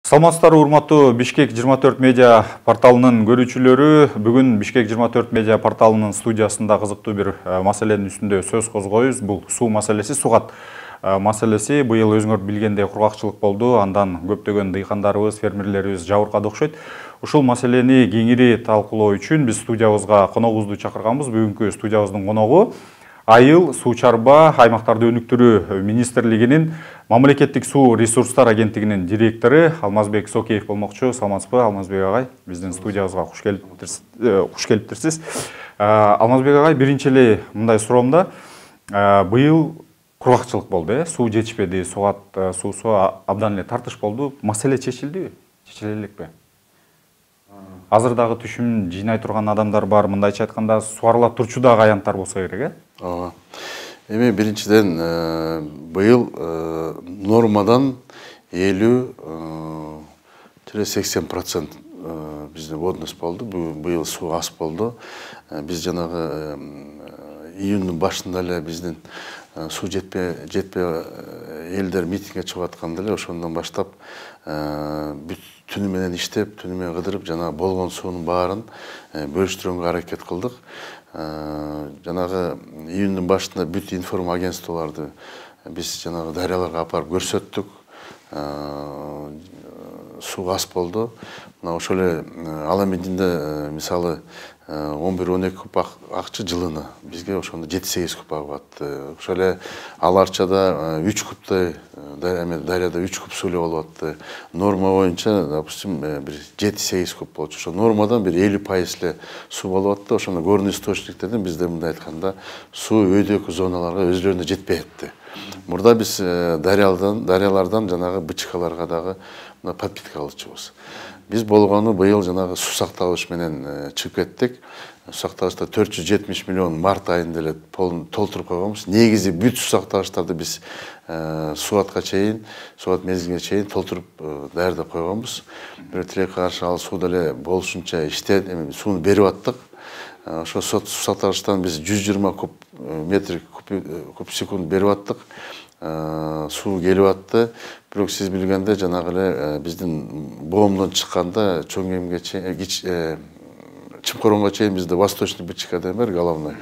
Саламатсыздарбы, урматтуу Бишкек 24 медиа порталынын көрүүчүлөрү. Бүгүн Бишкек 24 медиа порталынын студиясында кызыктуу бир маселенин үстүндө сөз козгойбуз. Бул суу маселеси, сугат маселеси. Быйыл өзүңөр билгендей кургакчылык болду. Андан көптөгөн дыйкандарыбыз, фермерлерибиз жабыркады окшойт. Ушул маселени кеңири талкуулоо үчүн биз студиябызга коногубузду чакырганбыз. Бүгүнкү студиябыздын коногу Айыл суу чарба аймактарды өнүктүрүү министрлигинин мамлекеттик суу ресурстар агенттигинин директору Алмазбек Сокеев болмокчу. Саламатсызбы, Алмазбек агай? Биздин студиябызга куш келиптирсиз. Алмазбек агай, биринчи эле мындай суроомда, быйыл кургакчылык болду, суу жетишпеди, сугат суусу абдан эле тартыш болду. Маселе чечилдиби? Чечиле элекпи? Азыр дагы түшүм жыйнай турган адамдар бар. Мындайча айтканда, суарыла турчу дагы аянттар болсо керек, Ооба. Эми биринчиден быйыл нормадан 50-80% бизде водность болду. Быйыл суу аз болду. Биз жанагы июндун башында эле биздин суу жетпей элдер митингге чыгып атканда эле ошондон баштап бүт түнү менен иштеп, түнү менен кыдырып, жана болгон суунун баарын бөлүштүрүүгө аракет кылдык. Жанагы июндун башында бүт информ агентстволорду биз жанагы дарыяларга апарып көрсөттүк. Суу аз болду. Мына ошол эле ал эмединде мисалы 11-12 куб акчы жылына бизге ошондо 7-8 куб агат. Ошол эле ал арчада 3 кубтай дарыяда 3 куб суу эле болуп атты. Норма боюнча, допустим, бир 7-8 куб болчу. Ошо нормадан бир 50% эле суу болуп атты. Ошондо горный источниктерден бизде мындай айтканда суу өйдөкү зоналарга өзлөрүнө жетпей атты. Мурда биз дарыялардан жанагы бычкаларга дагы подпитка алчубуз. Биз болгону быйыл жанагы суу сактагыч менен чыгып кеттик. Суу сактагычта 470 миллион март айында эле толтуруп койгонбуз. Негизи бүт суу сактагычтарды биз суатка чейин, суат мезгилине чейин толтуруп даярдап койгонбуз. Бирок тилекке каршы ал сууда эле болушунча иштеп, эми сууну берип аттык. Ошо суу сактагычтан биз 120 куб секунд берип аттык. Суу келип атты. Бирок сиз билгенде жанагы эле биздин боомдон чыкканда чоң эмге чейин Чымкоронго чейин бизде восточный бычка деген бар, головной.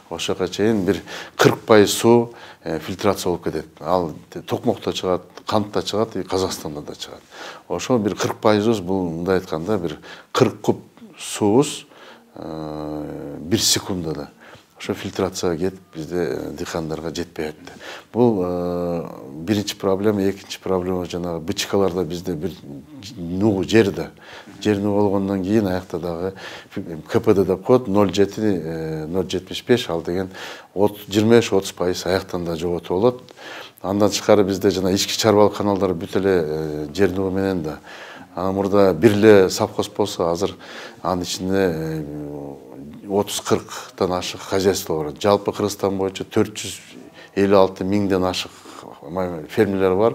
Ошога чейин бир 40% суу фильтрация болуп кетет. Ал Токмокто чыгат, Кантта чыгат, Казакстанда да чыгат. Ошо бир 40% бул мындай айтканда бир 40 куб суубуз 1 секундада. Ошо фильтрацияга кетип бизде дыйкандарга жетпей атты. Бул биринчи проблема. Экинчи проблема жанагы бычкаларда бизде бир нугу жерде. Жер нугу болгондон кийин аякта дагы КПД деп коет 0,7-0,75, ал деген 25-30% аяктан да жоготуп болот. Андан тышкары бизде жана ички чарбалык каналдар бүт эле жер нугу менен да. Анан мурда бир эле совхоз болсо, азыр анын ичинде 30-40тан ашык хозяйство бар. Жалпы Кыргызстан боюнча 456 миңден ашык фермерлер бар.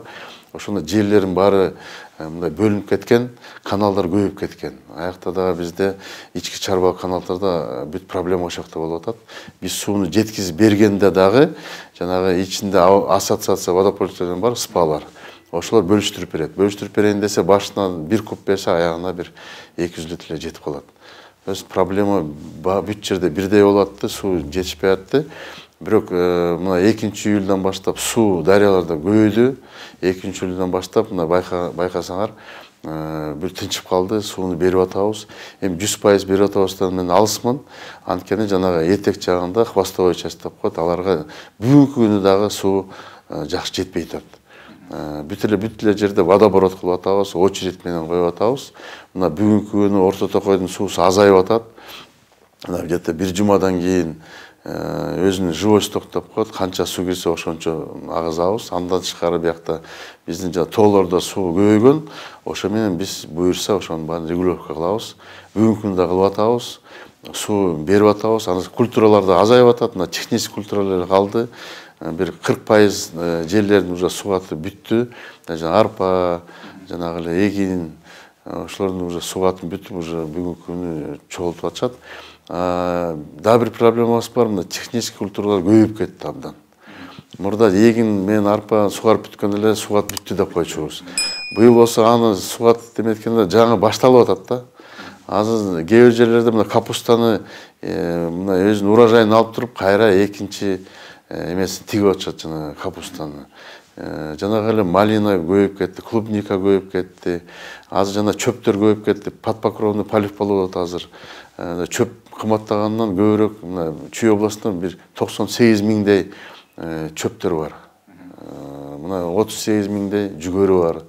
Ошондо жерлердин баары мындай бөлүнүп кеткен, каналдар көбөйүп кеткен. Аякта дагы бизде ички чарбалык каналдарда бүт проблема ошакта болуп атат. Биз сууну жеткизип бергенде дагы жанагы ичинде ассоциация водопроводчулар бар, спалар. Ошолор бөлүштүрүп берет. Бөлүштүрүп берейин десе, башынан 1 куб берсе, аягына бир 200 литр эле жетип калат. Проблема бүт жерде бирдей болуп атты, суу жетишпей атты. Бирок мына 2-июлдан баштап суу дарыяларда көбөйдү. 2-июлдан баштап мына байкасаңар бир тынчып калды, сууну берип атабыз. Эми 100% берип атабыздан мен алысмын. Анткени жанагы этек жагында хвостовой часть деп коет, аларга бүгүнкү күнү дагы суу жакшы жетпей атат. Бүт эле жерде водопровод кылып атабыз, очередь менен коюп атабыз. Мына бүгүнкү күнү Орто Токойдун суусу азайып атат. Мына где-то бир жумадан кийин өзүнүн живость токтоп коет, канча суу кирсе ошончо агызабыз. Андан тышкары биякта биздин тоолордо суу көбөйгөн. Ошо менен биз буюрса ошонун баарын регулировка кылабыз. Бүгүнкү күндө да кылып атабыз. Суу берип атабыз. Анан культуралар да азайып атат. Мына технический культуралар калды. Бир 40% жерлердин уже сугаты бүттү. Арпа, жанагы эле эгин, ошолордун уже сугатын бүтүп, уже бүгүнкү күнү чогултуп атышат. Дагы бир проблемабыз бар, мына технический культуралар көбөйүп кетти абдан. Мурда эгин менен арпа сугарып бүткөндө эле сугат бүттү деп койчубуз. Быйыл болсо аны сугат деметкенде жаңы башталып атат да. Азыр кээ бир жерлерде мына капустаны мына өзүнүн урожайын алып туруп кайра экинчи эмесин тигип атышат жана капустаны. Жанагы эле малина көбөйүп кетти, клубника көбөйүп кетти. Азыр жана чөптөр көбөйүп кетти. Подпокровный полив болуп атат азыр. Чөп кымбаттагандан көбүрөөк мына Чүй областынан бир 98 миңдей чөптөр бар. Мына 38 миңдей жүгөрү бар.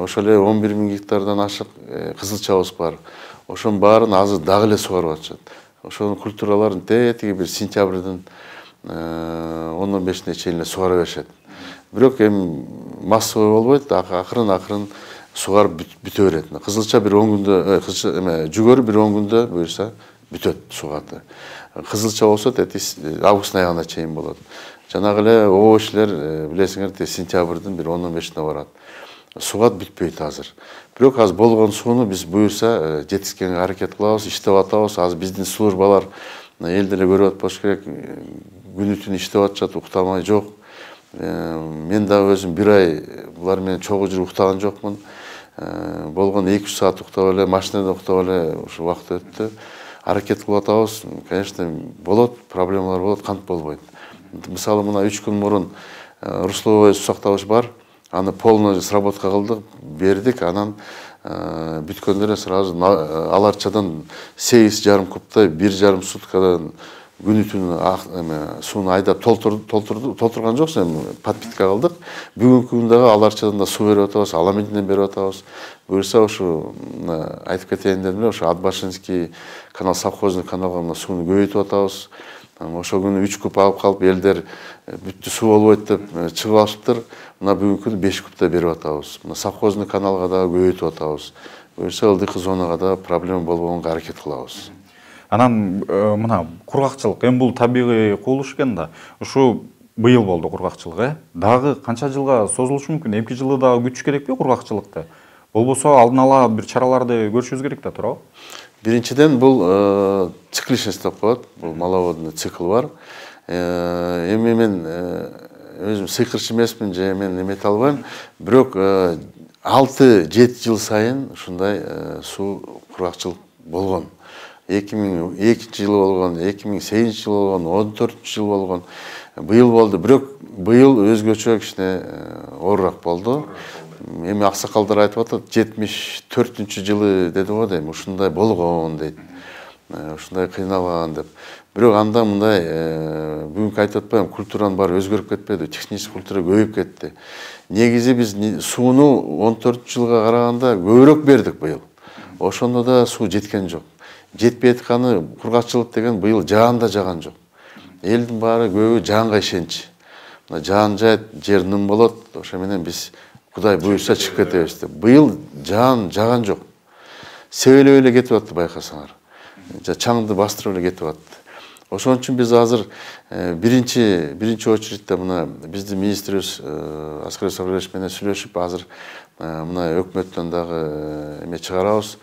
Ошол эле 11 миң гектардан ашык кызылчабыз бар. Ошонун баарын азыр дагы эле сугарып атышат. Ошонун культураларын тетиги бир сентябрдын 10-15-ине чейин сугара беришет. Бирок эми массовый болбойт, акырын сугарып бүтө берет. Кызылча бир 10 күндө, жүгөрү бир 10 күндө буюрса бүтөт сугаты. Кызылча болсо августтун аягына чейин болот. Жанагы эле овощилер билесиңер сентябрдын бир 10-15-ине барат. Сугат бүтпөйт азыр. Бирок азыр болгон сууну биз буюрса жеткизгенге аракет кылабыз, иштеп атабыз. Азыр биздин службалар эл деле көрүп атпаш керек. Күнү түнү иштеп атышат, уктамай жок. Мен дагы өзүм бир ай булар менен чогуу жүрүп уктаган жокмун. Болгон 2-3 саат уктап эле, машинада уктап эле ушу убакыт өттү. Аракет кылып атабыз. Конечно, болот, проблемалар болот, кантип болбойт. Мисалы мына 3 күн мурун русловой суу сактагыч бар. Аны полный сработка кылдык, бердик. Анан бүткөндөрү сразу аларчадан 8,5 кубтай 1,5 суткадан күнү түнү сууну айдап толтурган жоксу, эми подпитка кылдык. Бүгүнкү күндө дагы аларчадан да суу берип атабыз, аламедден берип атабыз. Буюрса ушу айтып кетейин дедим эле, ушу Адбашинский канал, совхозный каналга сууну көбөйтүп атабыз. Ошол күнү 3 куб алып калып, элдер бүттү суу болбойт деп чыгып алыптыр. Мына бүгүнкү күнү 5 кубтай берип атабыз. Мына совхозный каналга дагы көбөйтүп атабыз. Буюрса ылдыйкы зонага да проблема болбогонго аракет кылабыз. Анан мына кургакчылык, эми бул табигый кубулуш экен да. Ушу быйыл болду кургакчылык, Дагы канча жылга созулушу мүмкүн? Эмки жылы дагы күтүш керекпи кургакчылыкты? Болбосо алдын ала бир чараларды көрүшүбүз керек да, туурабы? Биринчиден бул цикличность деп коет. Бул маловодный цикл бар. Эми мен өзүм сыйкырчы эмесмин же мен эмете албайм. Бирок 6-7 жыл сайын ушундай суу кургакчылык болгон. 2002 жылы болгон, 2008 жылы болгон, 14 жылы болгон. Быйыл болду. Бирок быйыл өзгөчө кичине оорураак болду. Эми аксакалдар айтып атат, 74-жылы деди го дейм, ушундай болгон дейт. Ушундай кыйналган деп. Бирок анда мындай бүгүнкү айтып атпайм, культуранын баары өзгөрүп кетпеди, технический культура көбөйүп кетти. Негизи биз сууну 14 жылга караганда көбүрөөк бердик быйыл. Ошондо да суу жеткен жок. Жетпей атканы кургакчылык деген быйыл жаан да жаган жок. Элдин баары көбү жаанга ишенчи. Мына жаан жаат, жер ным болот, ошо менен биз Кудай буюрса чыгып кетебиз деп. Быйыл жаан жаган жок. Себелеп эле кетип атты, байкасаңар. Чаңды бастырып эле кетип атты. Ошон үчүн биз азыр биринчи очередте мына биздин министрибиз Аскар Сабырович менен сүйлөшүп, азыр мына өкмөттөн дагы эме чыгарабыз.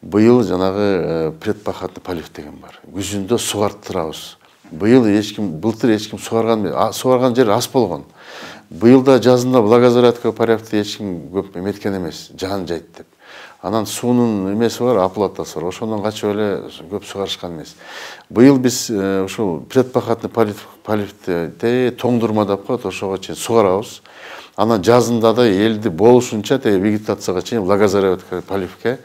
Быйыл жанагы предпахатный полив деген бар. Күзүндө сугартырабыз. Былтыр эч ким сугарган жер аз болгон. Быйыл да жазында благозарядка порядкта эч ким көп эметкен эмес, жаан жайт деп. Анан суунун эмеси бар, оплатасы бар. Ошондон качып эле көп сугарышкан эмес. Быйыл биз ушул предпахатный поливди тоңдурма деп коет, ошого чейин сугарабыз. Анан жазында да элди болушунча вегетацияга чейин благозарядка поливке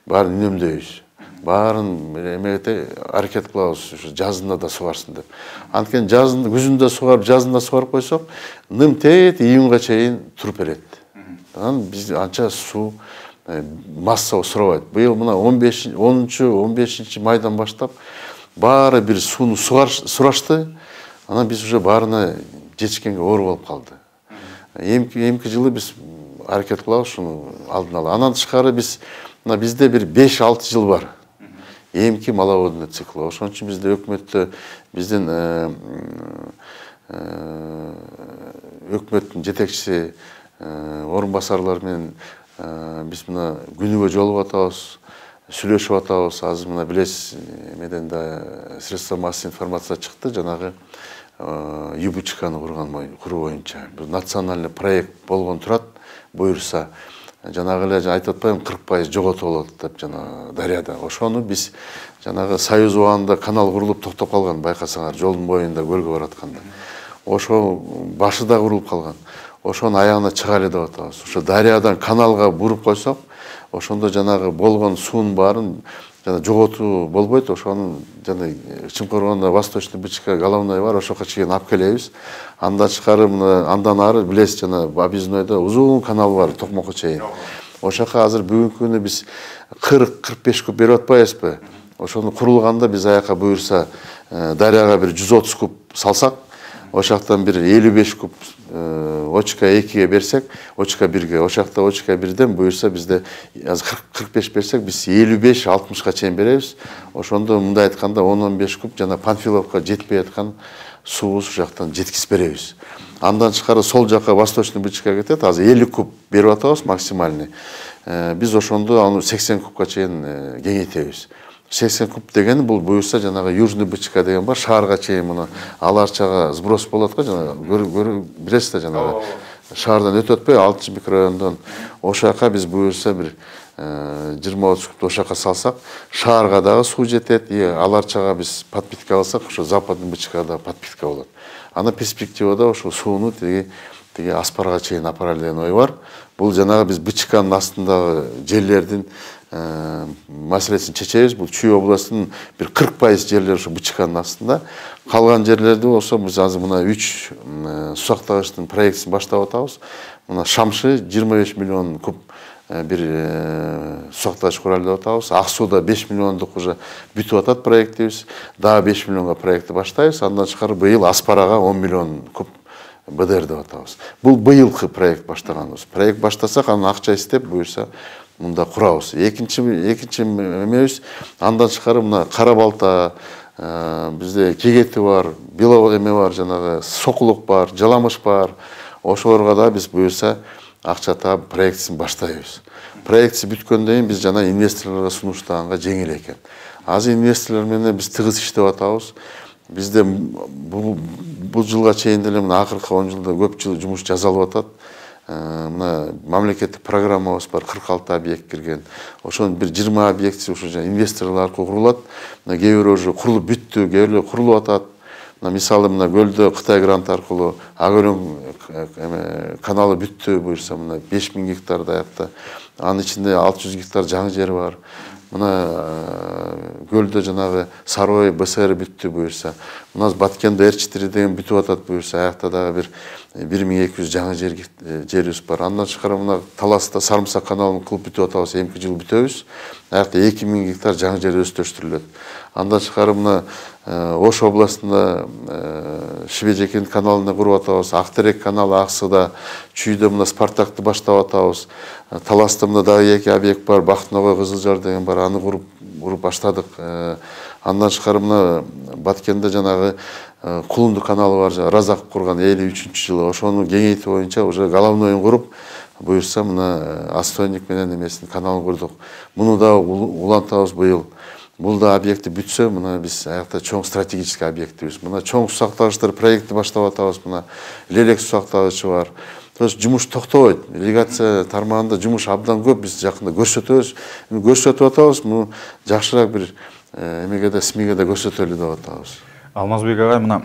баарын үнөмдөйбүз. Баарын эмете аракет кылабыз, жазында да сугарсын деп. Анткени күзүндө сугарып, жазында сугарып койсок, ным тет июнга чейин туруп берет. Анан биз анча суу массалуу сурабайт. Быйыл мына 10-15 майдан баштап баары бир сууну сурашты. Анан биз уже баарына жетишкенге оор болуп калды. Эмки жылы биз аракет кылабыз ушуну алдын ала. Анан тышкары бизде бир 5-6 жыл бар. Эмки маловодный цикл. Ошон үчүн бизде өкмөттө биздин өкмөттүн жетекчиси орун басарлар менен биз мына күнүгө жолугуп атабыз, сүйлөшүп атабыз. Азыр мына билесиз, эмеден да средства массовой информация чыкты, жанагы ЮБЧКны куруу боюнча. Бул национальный проект болгон турат, буюрса. жанагы эле айтып атпаймынбы 40% жоготуп болот деп жана дарыяда. Ошону биз жанагы Союз убагында канал курулуп токтоп калган, байкасаңар, жолдун боюнда көлгө баратканда. Ошо башыда курулуп калган. Ошонун аягына чыгайлы деп атабыз. Ошо дарыядан каналга буруп койсок, ошондо жанагы болгон суунун баарын жана жоготуу болбойт. Ошонун жана Чымкоргондо Восточный Бычка головной бар, ошоко чейин алып келебиз. Андан тышкары мына андан ары билесиз, жана Объезднойдо узун канал бар, Токмокко чейин. Ошока азыр бүгүнкү күнү биз 40-45 куб берип атпайбызбы? Ошону курулганда биз аяка буюрса дарыяга бир 130 куб салсак, ошактан бир 55 куб Очка 2-ге берсек, Очка 1-ге, ошакта Очка 1-ден буюрса бизде азыр 40-45 берсек, биз 55-60-ка чейин беребиз. Ошондо мындай айтканда 10-15 куб жана Панфиловка жетпей аткан суубуз ошактан жеткизип беребиз. Андан тышкары сол жака Восточный Бычка кетет, азыр 50 куб берип атабыз максимальный. Биз ошондо аны 80 кубка чейин кеңейтебиз. 80 куб деген бул буюрса жанагы Южный Бычка деген бар, шаарга чейин муну Аларчага сброс болот го, жана билесиз да, жанагы шаардан өтүп атпайбы, 6 микрорайондон ошака биз буюрса бир 20-30 куб ошака салсак, шаарга дагы суу жетет, Аларчага биз подпитка алсак, ошо Западный Бычкага да подпитка болот. Ана перспективада ошо сууну тиги Аспарга чейин апаралы деген ой бар. Бул жанагы биз Бычканын астындагы жерлердин маселесин чечебиз. Бул Чүй областынын бир 40% жерлери ошо Бычканын астында. Калган жерлерди болсо биз азыр мына 3 сусактагычтын проектисин баштап атабыз. Мына Шамшы 25 миллион куб бир сусактагыч куралы деп атабыз. Ак сууда 5 миллиондук уже бүтүп атат проектибиз. Дагы 5 миллионга проектти баштайбыз. Андан тышкары быйыл Аспарага 10 миллион куб БДР деп атабыз. Бул быйылкы проект баштаганыбыз. Проект баштасак, анын акча издеп буюрса мында курабыз. Экинчи эмебиз, андан тышкары мына Кара Балта, бизде Кегети бар, Било эме бар, жанагы Сокулук бар, Жаламыш бар. Ошолорго да биз буюрса акча таап проектисин баштайбыз. Проектиси бүткөндөн кийин биз жана инвесторлорго сунуштаганга жеңил экен. Азыр инвесторлор менен биз тыгыз иштеп атабыз. Бизде бул жылга чейин деле мына акыркы 10 жылда көп жумуш жасалып атат. Мына мамлекеттик программабыз бар, 46 объект кирген. Ошонун бир 20 объекти ушу инвесторлор аркылуу курулат. Мына кээ бирөө уже курулуп бүттү, кээ бирөө курулуп атат. Мына мисалы мына көлдө Кытай грант аркылуу Агөлөң каналы бүттү, буюрса мына 5000 гектар аякта. Анын ичинде 600 гектар жаңы жер бар. Мына көлдө жанагы Сарой БСР бүттү, буюрса. Мына Баткенде Р4 деген бүтүп атат, буюрса аякта дагы бир 1200 жаңы жерибиз бар. Андан тышкары мына Таласта Сарымсак каналын кылып бүтүп атабыз, 2 жыл бүтөбүз. Аякта 2000 гектар жаңы жер өстүрүлөт. Андан тышкары мына Ош областында Шибежекин каналына куруп атабыз, Актерек каналы Аксыда, Чүйдө мына Спартакты баштап атабыз. Таласта мына дагы 2 объект бар, Бактыногой Кызылжар деген бар, аны куруп баштадык. Андан тышкары мына Баткенде жанагы Кулунду каналы бар, Разак курган 53-жылы. Ошону кеңейтүү боюнча уже головнойун куруп, буюрса мына Астойник менен эмесин каналын курдук. Муну да улантабыз быйыл. Бул да объекти бүтсө, мына биз аякта чоң стратегический объектибиз. Мына чоң сусактагычтар проекти баштап атабыз. Мына Лелек сусактагычы бар. То есть жумуш токтобойт. Ирригация тармагында жумуш абдан көп, биз жакында көрсөтөбүз. Көрсөтүп атабыз, муну жакшыраак бир эмеге да СМИге да көрсөтөлү деп атабыз. Алмазбек агай, мына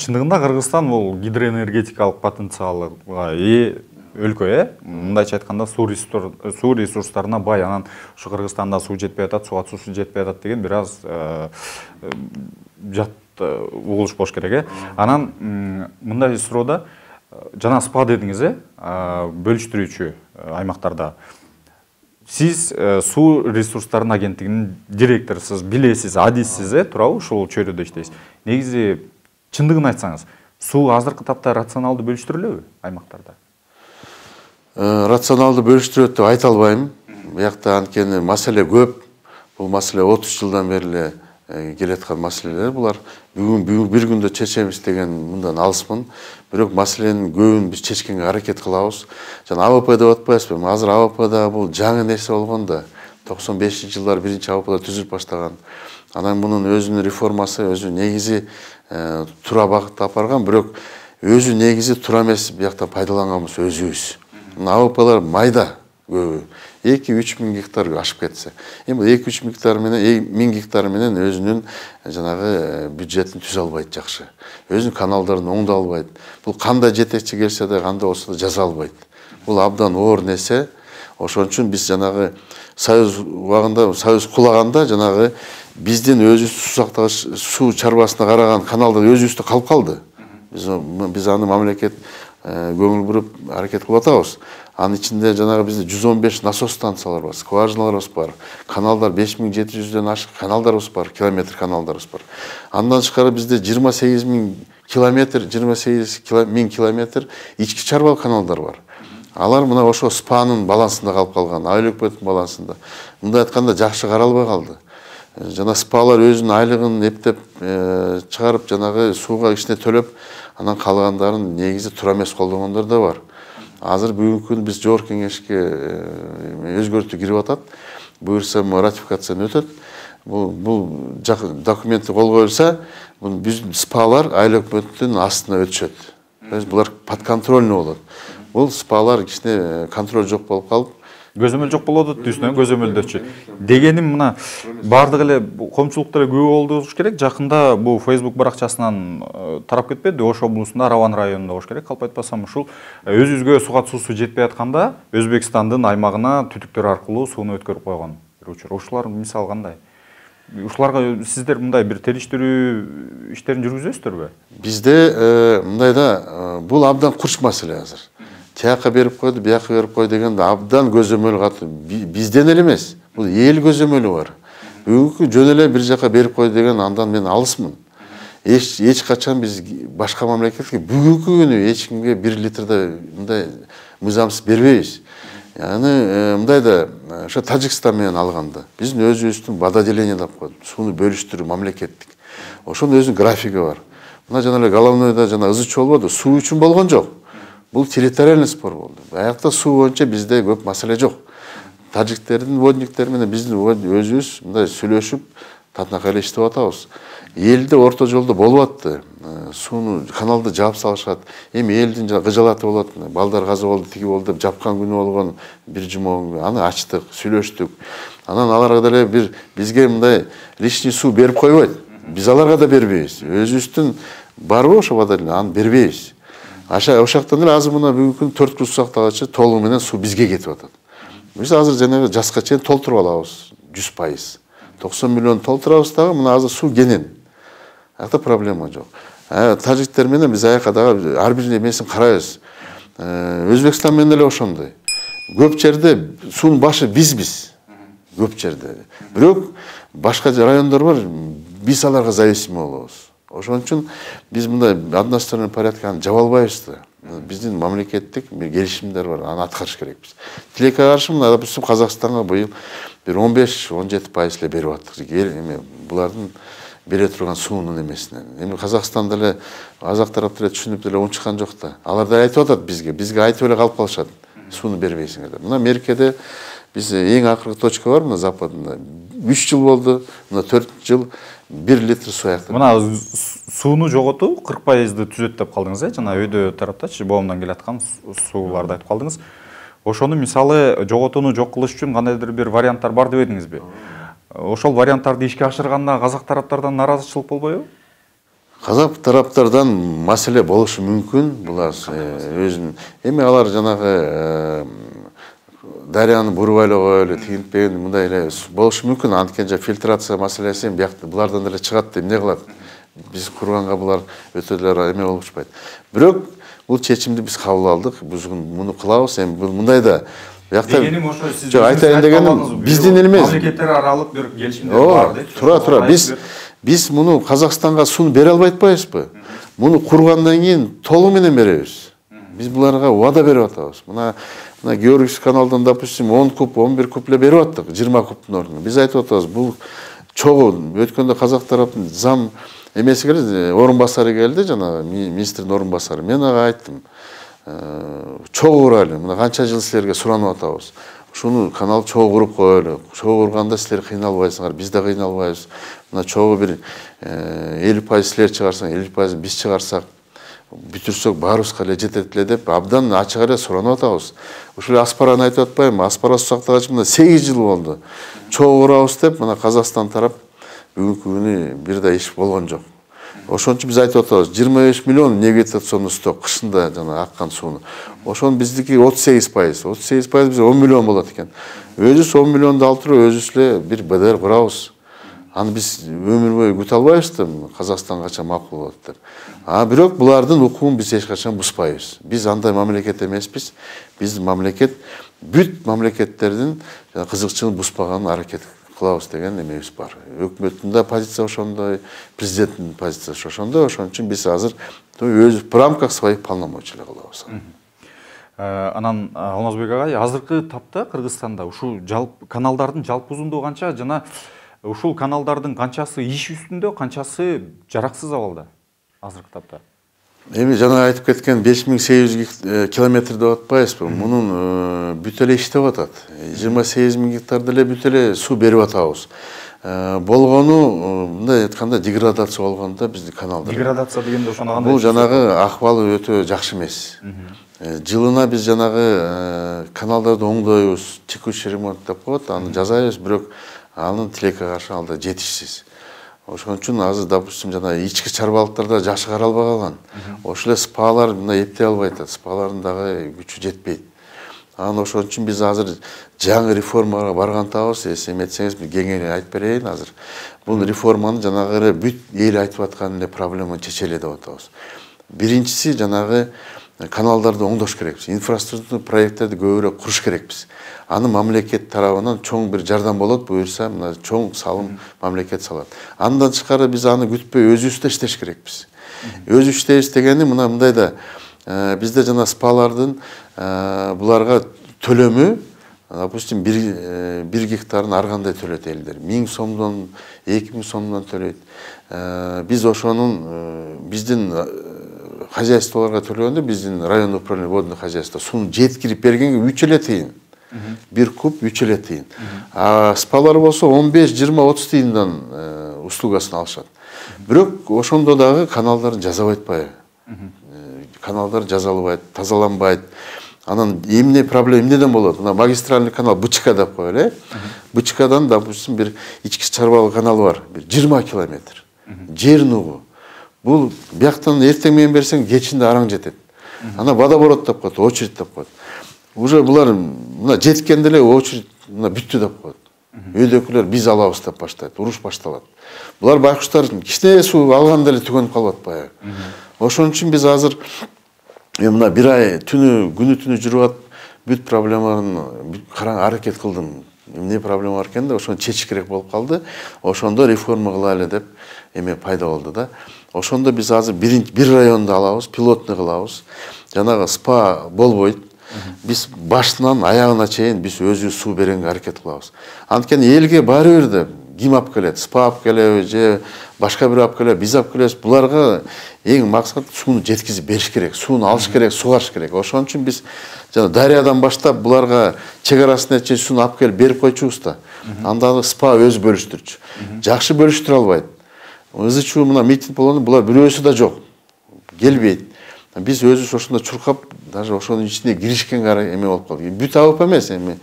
чындыгында Кыргызстан бул гидроэнергетикалык потенциалга ээ өлкө, мындайча айтканда суу ресурстарына бай. Анан ушу Кыргызстанда суу жетпей атат, суга суусу жетпей атат деген бир аз жат угулуш болуш керек. Анан мындай суроода жана СПА дедиңиз, бөлүштүрүүчү аймактарда. Сиз суу ресурстарынын агенттигинин директорусуз, билесиз, адиссиз, туурабы? Ушул чөйрөдө иштейсиз. Негизи чындыгын айтсаңыз, суу азыркы тапта рационалдуу бөлүштүрүлөбү аймактарда? Рационалды бөлүштүрөт деп айта албайм. Буякта анткени маселе көп. Бул маселе 30 жылдан бери келаткан маселелер булар. Бүгүн бир күндө чечебиз деген мындан алысмын. Бирок маселенин көбүн биз чечкенге аракет кылабыз. Жана АВП деп атпайбызбы? Азыр АВПда бул жаңы нерсе болгон да. 95-жылдар биринчи АВПда түзүлүп баштаган. Анан мунун өзүнүн реформасы, өзү негизи туура багытта апарган, бирок өзү негизи туура эмес, буякта пайдаланганбыз өзүбүз. АВПлар майда көбү 2-3 миң гектар ашып кетсе. Эми 2-3 миң гектар менен өзүнүн жанагы бюджетин түзө албайт жакшы. Өзүнүн каналдарын оңдо албайт. Бул кандай жетекчи келсе да, кандай болсо да жаза албайт. Бул абдан оор нерсе. Ошон үчүн биз жанагы Союз убагында, Союз кулаганда жанагы биздин өзүбүз суу чарбасына караган каналдар өзүбүздө калып калды. Биз аны мамлекет көңүл буруп аракет кылып атабыз. Анын ичинде жанагы бизде 115 насос станциялар бар, скважиналарыбыз бар, каналдар 5700дөн ашык каналдарыбыз бар, километр каналдарыбыз бар. Андан тышкары бизде 28 миң километр ички чарбал каналдар бар. Алар мына ошо СПАнын балансында калып калган, айыл өкмөттүн балансында. Мындай айтканда жакшы каралбай калды. Жана СПАлар өзүнүн айлыгын эптеп чыгарып, жанагы сууга кичине төлөп, анан калгандарын негизи туура эмес колдогондор да бар. Азыр бүгүнкү күн биз жогорку кеңешке өзгөртүү кирип атат. Буюрса ратификациядан өтөт. Бул документти кол коюлса, биздин СПАлар айыл өкмөттүн астына өтүшөт. Булар подконтрольный болот. Бул СПАлар кичине контроль жок болуп калып, көзөмөл жок болот, үстүнөн көзөмөлдөчү. Дегеним мына бардык эле коомчулуктар күбө болуш керек. Жакында бул Facebook баракчасынан тарап кетпеди. Ош облусунда Раван районунда болуш керек. Калп айтпасам ушул өзүбүзгө суга суусу жетпей атканда Өзбекстандын аймагына түтүктөр аркылуу сууну өткөрүп койгон бир учур. Ушулар мисал кандай? Ушуларга сиздер мындай бир териштирүү иштерин жүргүзөсүздөр? Бизде мындай да бул абдан курч маселе азыр. Тияққа беріп қойды, бияққа беріп қойды дегенде абдан көзөмөл каты. Бизден эле эмес. Бул эл көзөмөлү бар. Бүгүнкү жөн эле бир жака берип койду деген андан мен алысмын. Эч качан биз башка мамлекетке бүгүнкү күнү эч кимге 1 литрде мындай мыйзамсыз бербейбиз. Яны мындай да ошо Тажикстан менен алганда биздин өзүбүздүн вододеление деп коет. Сууну бөлүштүрүү мамлекеттик. Ошонун өзүнүн графиги бар. Мына жана эле головнойдо жана ызычуу болбоду, суу үчүн болгон жок. Бул территориальный спор болду. Аякта суу боюнча бизде көп маселе жок. Тажиктердин водниктери менен биздин өзүбүз мындай сүйлөшүп, татынакай иштеп атабыз. Элде орто жолдо болуп атты. Сууну каналды жаап салышат. Эми элдин кыжалаты болот. Балдар каза болду, тиги болду деп жапкан күнү болгон бир жума аны ачтык, сүйлөштүк. Анан аларга деле бир бизге мындай лишний суу берип койбойт. Биз аларга да бербейбиз. Өзүбүздүн барбы ошо вододеление, аны бербейбиз. Ошактан эле азыр мына бүгүнкү 4 күн сактагачы толугу менен суу бизге кетип атат. Биз азыр жанагы жазга чейин толтуруп алабыз 100%. 90 миллион толтурабыз дагы мына азыр суу кенен. Ата проблема жок. Тажиктер менен биз аяка дагы ар бир эмесин карайбыз. Өзбекстан менен эле ошондой. Көп жерде суунун башы бизбиз. Көп жерде. Бирок башка райондор бар, биз аларга зависимый болобуз. Ошон үчүн биз мындай односторонний порядка аны жаба албайбыз да. Биздин мамлекеттик келишимдер бар, аны аткарыш керекпиз. Тилекке каршы мына допустим Казакстанга быйыл бир 15-17% эле берип аттык. Эми булардын бере турган суунун эмесинен. Эми Казакстанда эле азак тараптар түшүнүп деле унчуккан жок да. Алар да айтып атат бизге айтып эле калып калышат. Сууну бербейсиңер деп. Мына Меркеде биз эң акыркы точка бар мына западында. 3 жыл болду, мына 4 жыл 1 литр суу аякта. Мына сууну жоготуу 40% түзөт деп калдыңыз, жана өйдө тараптачы боомдон келаткан сууларды айтып калдыңыз. Ошону мисалы жоготууну жок кылыш үчүн кандайдыр бир варианттар бар деп эдиңизби? Ошол варианттарды ишке ашырганда казак тараптардан наразычылык болбойбу? Казак тараптардан маселе болушу мүмкүн. Булар өзүн эми алар жанагы дарыяны буруп айлабай тигинтпеген мындай эле болушу мүмкүн. Анткени фильтрация маселеси биякта булардан эле чыгат деп эмне кылат? Биз курганга булар өтө эле эме болушпайт. Бирок бул чечимди биз кабыл алдык. Биз муну кылабыз. Эми бул мындай да биякта дегеним ошо сиз айтайын дегеним биздин эл эмес. Мамлекеттер аралык бир келишимдер бар дейт. Тура. Биз муну Казакстанга сууну бере албай атпайбызбы? Муну кургандан кийин толугу менен беребиз. Биз буларга убада берип атабыз. Мына Георгиевский каналдан допустим 10 куб, 11 куб эле берип аттык, 20 кубтун ордуна. Биз айтып атабыз, бул чогуу өткөндө казак тараптын зам эмеси келди, орун басары келди, жана министрдин орун басары. Мен ага айттым. Чогуу курайлы, мына канча жыл силерге суранып атабыз. Ушуну канал чогуу куруп коелу. Чогуу курганда силер кыйналбайсыңар, биз да кыйналбайбыз. Мына чогуу бир 50% силер чыгарсаң, 50% биз чыгарсак, бүтүрсөк баарыбызга эле жетет эле деп абдан ачык эле суранып атабыз. Ушул аспараны айтып атпайбы? Аспара сусактагычы мына 8 жыл болду. Чогуу курабыз деп мына Казакстан тарап бүгүнкү күнү бир да иш болгон жок. Ошон үчүн биз айтып атабыз, 25 миллион невегетационный сток кышында жана аккан сууну. Ошон биздики 38%. 38% биз 10 миллион болот экен. Өзүбүз 10 миллионду алып туруп өзүбүз эле бир БДР курабыз. Аны биз өмүр бою күтө албайбыз да, Казакстан качан макул болот деп. Бирок булардын укугун биз эч качан бузбайбыз. Биз андай мамлекет эмеспиз. Биздин мамлекет бүт мамлекеттердин кызыкчылыгын бузбаганын аракет кылабыз деген эмебиз бар. Өкмөттүн да позициясы ошондой, президенттин позициясы ошондой. Ошон үчүн биз азыр өз в рамках своих полномочий кылабыз. Анан Алмазбек агай, азыркы тапта Кыргызстанда ушул каналдардын жалпы узундугу канча жана ушул каналдардын канчасы иш үстүндө, канчасы жараксыз абалда азыркы тапта? Эми жана айтып кеткен 5800 километр деп атпайбызбы? Мунун бүт эле иштеп атат. 28 000 гектар деле бүт эле суу берип атабыз. Болгону мындай айтканда деградация болгондо биздин каналдар. Деградация дегенде ошону кандай? Бул жанагы акыбалы өтө жакшы эмес. Жылына биз жанагы каналдарды оңдойбуз, текущий ремонт деп коет, аны жасайбыз, бирок анын тилекке каршы алда жетишсиз. Ошон үчүн азыр допустим жана ички чарбалыктарда жашы каралбай калган. Ошол эле спалар мына эптей албай атат. Спалардын дагы күчү жетпейт. Анан ошон үчүн биз азыр жаңы реформага баргантабыз. Эметсеңиз бир кеңири айтып берейин азыр. Бул реформаны жанагы бүт эл айтып аткан эле проблеманы чечели деп атабыз. Биринчиси жанагы каналдарды оңдош керекпиз. Инфраструктура проекттерди көбүрөөк куруш керекпиз. Аны мамлекет тарабынан чоң бир жардам болот, буюрса мына чоң салым мамлекет салат. Андан тышкары биз аны күтпөй өзүбүз да иштеш керекпиз. Өзү иштейбиз дегени мындай да бизде жана спалардын буларга төлөмү, допустим, бир гектарын ар кандай төлөйт элдер. 1000 сомдон, 2000 сомдон төлөйт. Биз ошонун биздин хозяйстволорго төлөгөндө биздин район управление водных хозяйств сууну жеткирип бергенге 3 эле тыйын. Бир куб 3 эле тыйын. Спалар болсо 15, 20, 30 тыйындан услугасын алышат. Бирок ошондо дагы каналдарын жазабайт атпайбы? Каналдар жазалбайт, тазаланбайт. Анан эмне проблема эмнеден болот? Мына магистральный канал БЧК деп коелу, э? БЧКдан, допустим, бир ички чарбалык канал бар, бир 20 километр. Жер нугу. Бул бияктан эртең менен берсең, кечинде араң жетет. Ана водоворот деп коет, очередь деп коет. Уже булар мына жеткенде эле очередь мына бүттү деп коет. Өйдөкүлөр биз алабыз деп баштайт, уруш башталат. Булар байкуштар кичине суу алганда эле түгөнүп калып атпайбы? Ошон үчүн биз азыр мына бир ай күнү-түнү жүрүп атып, бүт проблемаларын аракет кылдым. Эмне проблема бар экен да, ошону чечиш керек болуп калды. Ошондо реформа кылайлы деп эме пайда болду да. Ошондо биз азыр бир районду алабыз, пилотный кылабыз. Жанагы СПА болбойт. Биз башынан аягына чейин биз өзүбүз суу беренге аракет кылабыз. Анткени элге баары бир да ким алып келет? СПА алып келеби же башка бир алып келеби? Биз алып келебиз. Буларга эң максат сууну жеткизип бериш керек, сууну алыш керек, сугарыш керек. Ошон үчүн биз жана дарыядан баштап буларга чек арасына чейин сууну алып келип берип койчубуз да. Анда СПА өзү бөлүштүрчү. Жакшы бөлүштүрө албайт. Ызы чуу мына митинг болгондо булар бирөөсү да жок. Келбейт. Биз өзүбүз ошондо чуркап, даже ошонун ичине киришкенге эме болуп калды. Бүт алып эмес, эми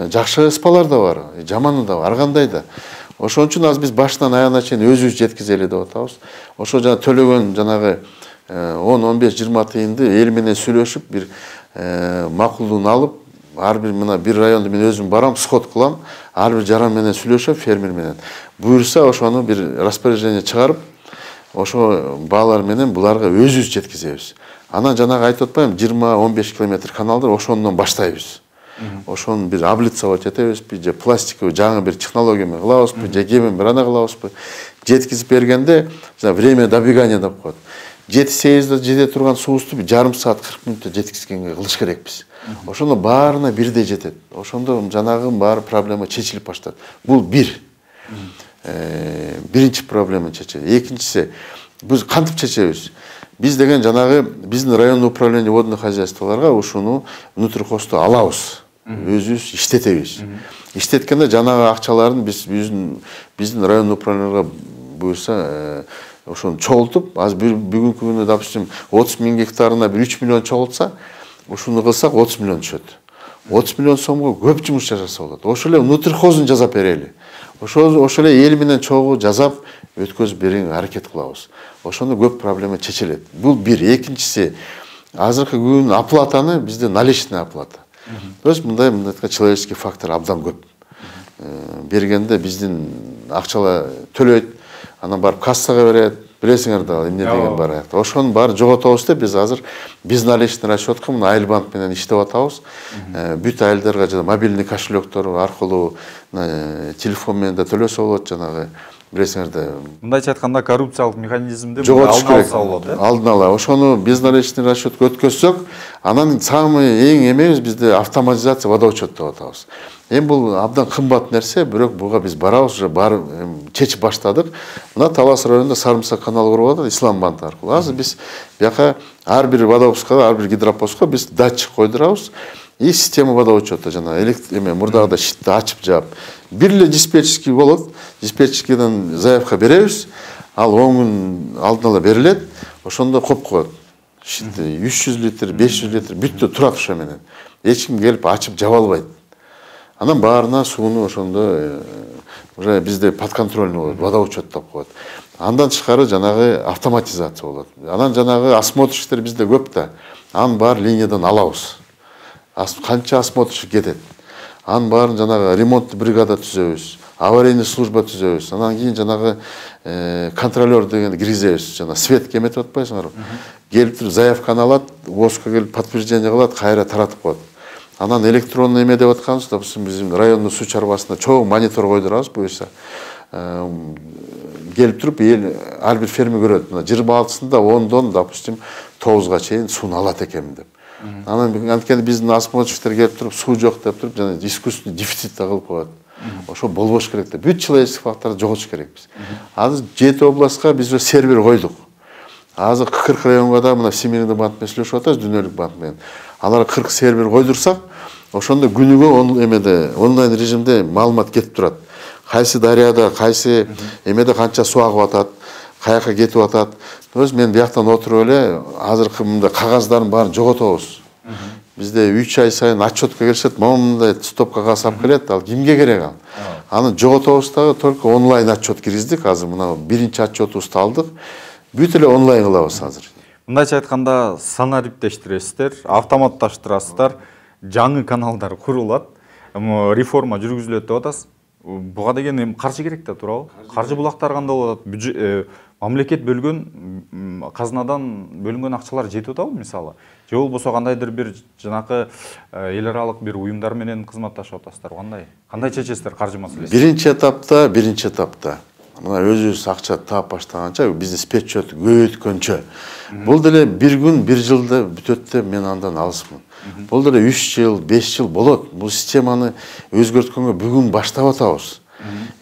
жакшы спалар да бар, жаманы да бар, ар кандай да. Ошон үчүн азыр биз башынан аягына чейин өзүбүз жеткизели деп атабыз. Ошо жана төлөгөн жанагы 10, 15, 20 тыйынды эл менен сүйлөшүп, бир макулдугун алып, ар бир мына бир районду мен өзүм барам, сход кылам, ар бир жаран менен сүйлөшөм, фермер менен. Буюрса ошону бир распоряжение чыгарып, ошо баалар менен буларга өзүбүз жеткизебиз. Анан жанагы айтып атпаймынбы, 20-15 километр каналдар ошондон баштайбыз. Ошону бир облицовать этебизби, же пластиковый жаңы бир технология менен кылабызбы, же кемен бир аны кылабызбы. Жеткизип бергенде, время добегания деп коет. 7-8'de жете турган суубузду жарым саат 40 мүнөттө жеткизгенге кылыш керекпиз. Ошондо баарына бирдей жетет. Ошондо жанагы баары проблема чечилип баштайт. Бул бир. Биринчи проблема чечет. Экинчиси, биз кантип чечебиз? Биз деген жанагы биздин район управление водных хозяйстволорго ушуну внутрь хосту алабыз. Өзүбүз иштетебиз. Иштеткенде жанагы акчаларын биздин район управлениеге буюрса ошону чогултуп, азыр бүгүнкү күнү, допустим, 30 миң гектарына 3 миллион чогултса, ушуну кылсак 30 миллион түшөт. 30 миллион сомго көп жумуш жасаса болот. Ошо эле внутрихозун жасап берели. Ошо эле эл менен чогуу жасап өткөзүп берүүгө аракет кылабыз. Ошондо көп проблема чечилет. Бул бир. Экинчиси, азыркы күн оплатаны бизде наличный оплата. То есть мындай человеческий фактор абдан көп. Бергенде биздин акчалар төлөйт, анан барып кассага берет, билесиңер да эмне деген бар аякта. Ошонун баары жоготобуз деп биз азыр наличный расчетка мына Айлбанк менен иштеп атабыз. Бүт айылдарга жана мобильный кошелектор аркылуу телефон менен да төлөсө болот, жанагы билесиңер да. Мындайча айтканда коррупциялык механизмди жоготуш керек. болот, алдын ала. Ошону безналичный расчетка өткөзсөк, анан самый эң эмебиз бизде автоматизация водоучет деп атабыз. Эми бул абдан кымбат нерсе, бирок буга биз барабыз, уже бар чечип баштадык. Мына Талас районунда Сарымсак каналы куруп атат Исламбанк аркылуу. Азыр биз бияка ар бир водопускага, ар бир гидропостко биз датчик койдурабыз. И система водоучета жана мурдагыдай щитти ачып жаап. Бир эле диспетчерский болот. Диспетчерскийден заявка беребиз. Ал 10 күн алдын ала берилет. Ошондо коп коет. Щитти 300 литр, 500 литр бүттө турат ошо менен. Эч ким келип ачып жаба албайт. Анан баарына сууну ошондо уже бизде подконтрольный болот, водоучет деп коет. Андан тышкары жанагы автоматизация болот. Анан жанагы осмотрщиктер бизде көп да. Анын баары линиядан алабыз. Канча осмотрщик кетет. Анын баарын жанагы ремонттуу бригада түзөбүз, аварийный служба түзөбүз. Анан кийин жанагы контролер дегенди киргизебиз. Жана свет эметип атпайсыңарбы? Келип туруп заявканы алат, ВОЗко келип подтверждение кылат, кайра таратып коет. Анан электронный эме деп атканбыз, допустим, биздин райондун суу чарбасына чоң монитор койдурабыз, буюрса. Келип туруп эл ар бир фермер көрөт. Мына 26-сында 10дон, допустим, 9га чейин сууну алат экенмин деп. Анан анткени биздин осмотрщиктер келип туруп суу жок деп туруп, жана искусственный дефицит да кылып коет. Ошо болбош керек деп. Бүт человеческий факторду жоготуш керекпиз. Азыр 7 областка биз сервер койдук. Азыр 40 районго да мына Всемирный банк менен сүйлөшүп атабыз, Дүйнөлүк банк менен. Алар 40 сервер койдурсак, ошондо күнүгө онлайн режимде маалымат кетип турат. Кайсы дарыяда, кайсы эмеде канча суу агып атат, каяка кетип атат. То есть мен бияктан отуруп эле азыркы мындай кагаздардын баарын жоготобуз. Бизде 3 ай сайын отчетко келишет, момундай стопка кагаз алып келет, ал кимге керек ал? Аны жоготобуз дагы только онлайн отчет киргиздик. Азыр мына биринчи отчетубузду алдык. Бүт эле онлайн кылабыз азыр. Мындайча айтканда санариптештиресиздер, автоматташтырасыздар, жаңы каналдар курулат, реформа жүргүзүлөт деп атасыз. Буга деген эми каржы керек да, туурабы? Каржы булактар кандай болот? Мамлекет бөлгөн казынадан бөлүнгөн акчалар жетип атабы мисалы? Же болбосо кандайдыр бир жанакы эл аралык бир уюмдар менен кызматташып атасыздар, кандай? Кандай чечесиздер каржы маселесин? Биринчи этапта мына өзүбүз акча таап баштаганча, бизнес спецчет көбөйткөнчө, бул деле бир күн, бир жылда бүтөт деп мен андан алысмын. Бул деле 3 жыл, 5 жыл болот. Бул системаны өзгөрткөнгө бүгүн баштап атабыз.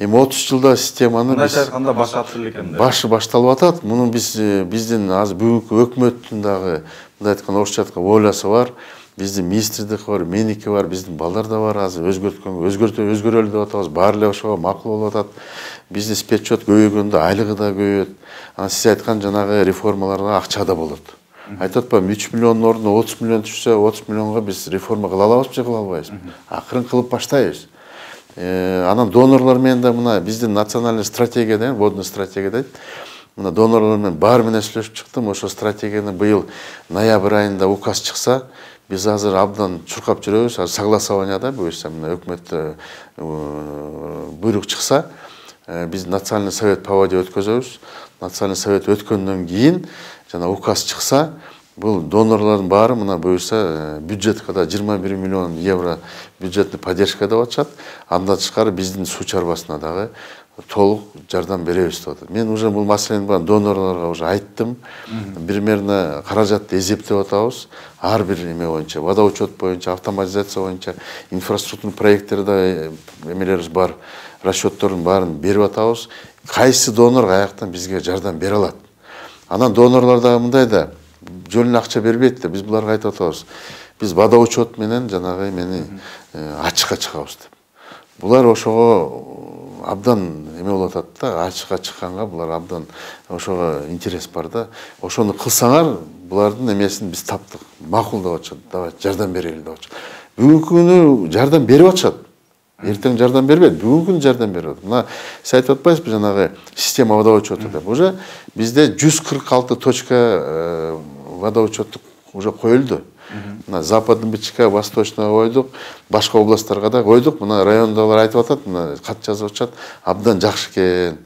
Эми 30 жылда системаны мындайча айтканда башталып экен да. Башталып атат. Муну биздин азыр бүгүнкү өкмөттүн дагы мындай айтканда орусча айтканда волясы бар. Биздин министрдики бар, меники бар, биздин балдар да бар. Азыр өзгөрөлү деп атабыз. Баары эле ошого макул болуп атат. Бизнес спецчет көбөйгөндө айлыгы да көбөйөт. Анан сиз айткан жанагы реформаларга акча да болот. Айтып атпаймынбы, 3 миллиондун ордуна 30 миллион түшсө, 30 миллионго биз реформа кыла алабызбы же кыла албайбызбы? Акырын кылып баштайбыз. Анан донорлор менен да мына биздин национальный стратегия дейт, водный стратегия дейт. Мына донорлор менен баары менен сүйлөшүп чыктым. Ошо стратегияны быйыл ноябрь айында указ чыкса, биз азыр абдан чуркап жүрөбүз. Азыр согласованияда буюрса мына өкмөттө буйрук чыкса, биз национальный совет по воде өткөзөбүз. Национальный совет өткөндөн кийин жана указ чыкса, бул донорлордун баары мына буюрса бюджетке да 21 миллион евро бюджетный поддержка деп атышат. Андан тышкары биздин суу чарбасына дагы толук жардам беребиз деп атат. Мен уже бул маселени донорлорго уже айттым. Примерно каражатты эзептеп атабыз. Ар бир эме боюнча, водоучет боюнча, автоматизация боюнча, инфраструктурный проекттерде эмелерибиз бар, расчеттордун баарын берип атабыз. Кайсы донор каяктан бизге жардам бере алат? Анан донорлор дагы мындай да, жөн акча бербейт да, биз буларга айтып атабыз. Биз водоучет менен жанагы мени ачыкка чыгабыз деп. Булар ошого абдан эме болуп атат да, ачыкка чыкканга булар абдан ошого интерес бар да. Ошону кылсаңар, булардын эмесин биз таптык, макул деп атышат, давай жардам берели деп атышат. Бүгүнкү күнү жардам берип атышат. Эртең жардам бербейт, бүгүнкү күнү жардам берип атат. Мына сиз айтып атпайсызбы, жанагы система водоочету деп. Уже бизде 146 точка водоочеттук уже коюлду. Мына Западный Бичка, Восточный койдук, башка областтарга да койдук. Мына райондогулар айтып атат, мына кат жазып атышат, абдан жакшы экен.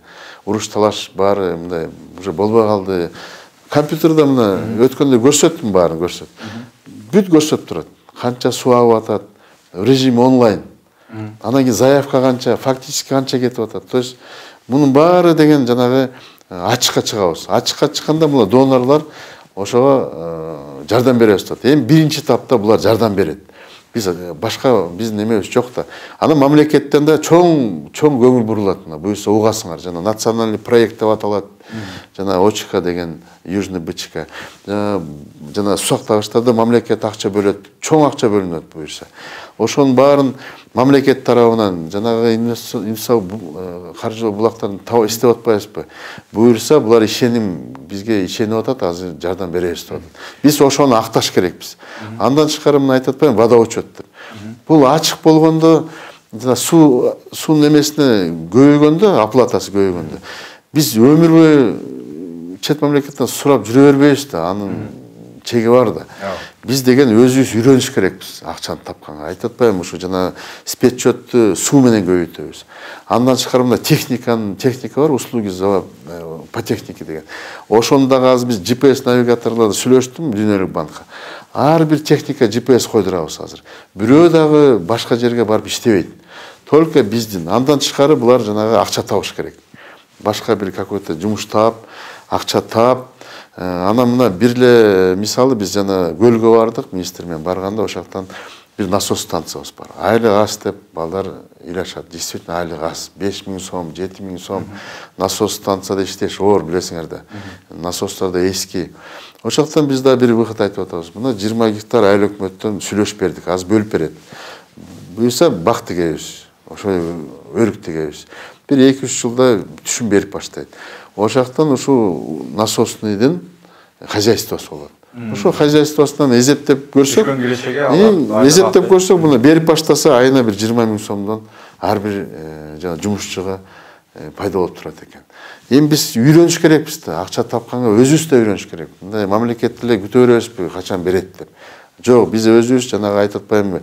Уруш талаш баары мындай уже болбой калды. Компьютерде мына өткөндө көрсөттүм, баарын көрсөт. Бүт көрсөтүп турат. Канча суу агып атат, режим онлайн. Анан кийин заявка канча, фактически канча кетип атат. То есть мунун баары деген жанагы ачыкка чыгабыз. Ачыкка чыкканда мына донорлор ошого жардам беребиз деп. Эми биринчи этапта булар жардам берет. Биз башка биздин эмебиз жок да. Анан мамлекеттен да чоң көңүл бурулат. Буюрса угасыңар. Жана национальный проект деп аталат. Жана ОЧК деген Южный Бычка. Жана сусактагычтарда мамлекет акча бөлөт. Чоң акча бөлүнөт буюрса. Ошонун баарын мамлекет тарабынан жанагы инвестициялык каржы булактарын таба иштеп атпайбызбы? Буюрса булар бизге ишенип атат, азыр жардам беребиз деп атат. Биз ошону акташ керекпиз. Андан тышкары мына айтып атпаймынбы, водоочет деп. Бул ачык болгондо, суунун эмесине көбөйгөндө, оплатасы көбөйгөндө, биз өмүр бою чет мамлекеттен сурап жүрө бербейбиз да, анын чеги бар да. Биз деген өзүбүз үйрөнүш керекпиз акчаны тапканга. Айтып атпаймынбы, ушу жана спецчеттү суу менен көбөйтөбүз. Андан тышкары мына техника бар, услуги по технике деген. Ошону дагы азыр биз GPS навигаторлорду сүйлөштүм Дүйнөлүк банкка. Ар бир техника GPS койдурабыз азыр. Бирөө дагы башка жерге барып иштебейт. Только биздин. Андан тышкары булар жанагы акча табыш керек. Башка бир какой-то жумуш таап, акча таап, анан мына бирле мисалы биз жана көлгө бардык, министр менен барганда ошоктон бир насос станциябыз бар. Айлык аз деп балдар ыйлашат. Действительно айлык аз. 5000 сом, 7000 сом насос станцияда иштеш оор, билесиңер да. Насостор да эски. Ошоктон биз да бир выход айтып атабыз. Мына 20 гектар айыл өкмөттөн сүйлөшүп бердик. Азыр бөлүп берет. Буюрса бак тигебиз. Ошо өрүк тигебиз. Бир 2-3 жылда түшүм берип баштайт. Ошоктон ушу насосныйдын хозяйствосу болот. Ошо хозяйствосунан эзептеп көрсөк, эзептеп көрсөк, муну берип баштаса айына бир 20 000 сомдон ар бир жана жумушчуга пайда болуп турат экен. Эми биз үйрөнүш керекпиз да, акча тапканга өзүбүз да үйрөнүш керек. Мындай мамлекет эле күтө беребизби, качан берет деп. Жок, биз өзүбүз жанагы айтып атпаймынбы,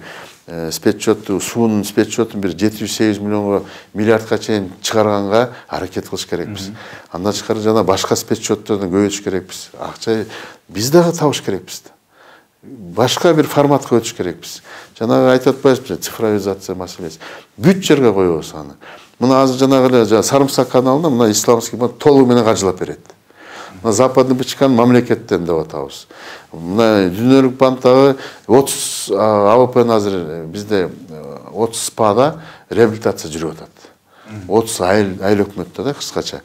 спецчетту, суунун спецчеттун бир 708 миллионго, миллиардка чейин чыгарганга аракет кылыш керекпиз. Андан тышкары жана башка спецчеттерди көбөйтүш керекпиз. Акча биз дагы табыш керекпиз. Башка бир форматка өтүш керекпиз. Жанагы айтып атпайсызбы, цифровизация маселеси. Бүт жерге коебуз аны. Мына азыр жанагы эле Сарымсак каналына мына Исламский банк толугу менен каржылап берет. Мына Западный Бичканы мамлекеттен деп атабыз. Мына Дүйнөлүк банктагы 30 АВП азыр бизде 30 спада реабилитация жүрүп атат. 30 айыл өкмөттө да кыскача.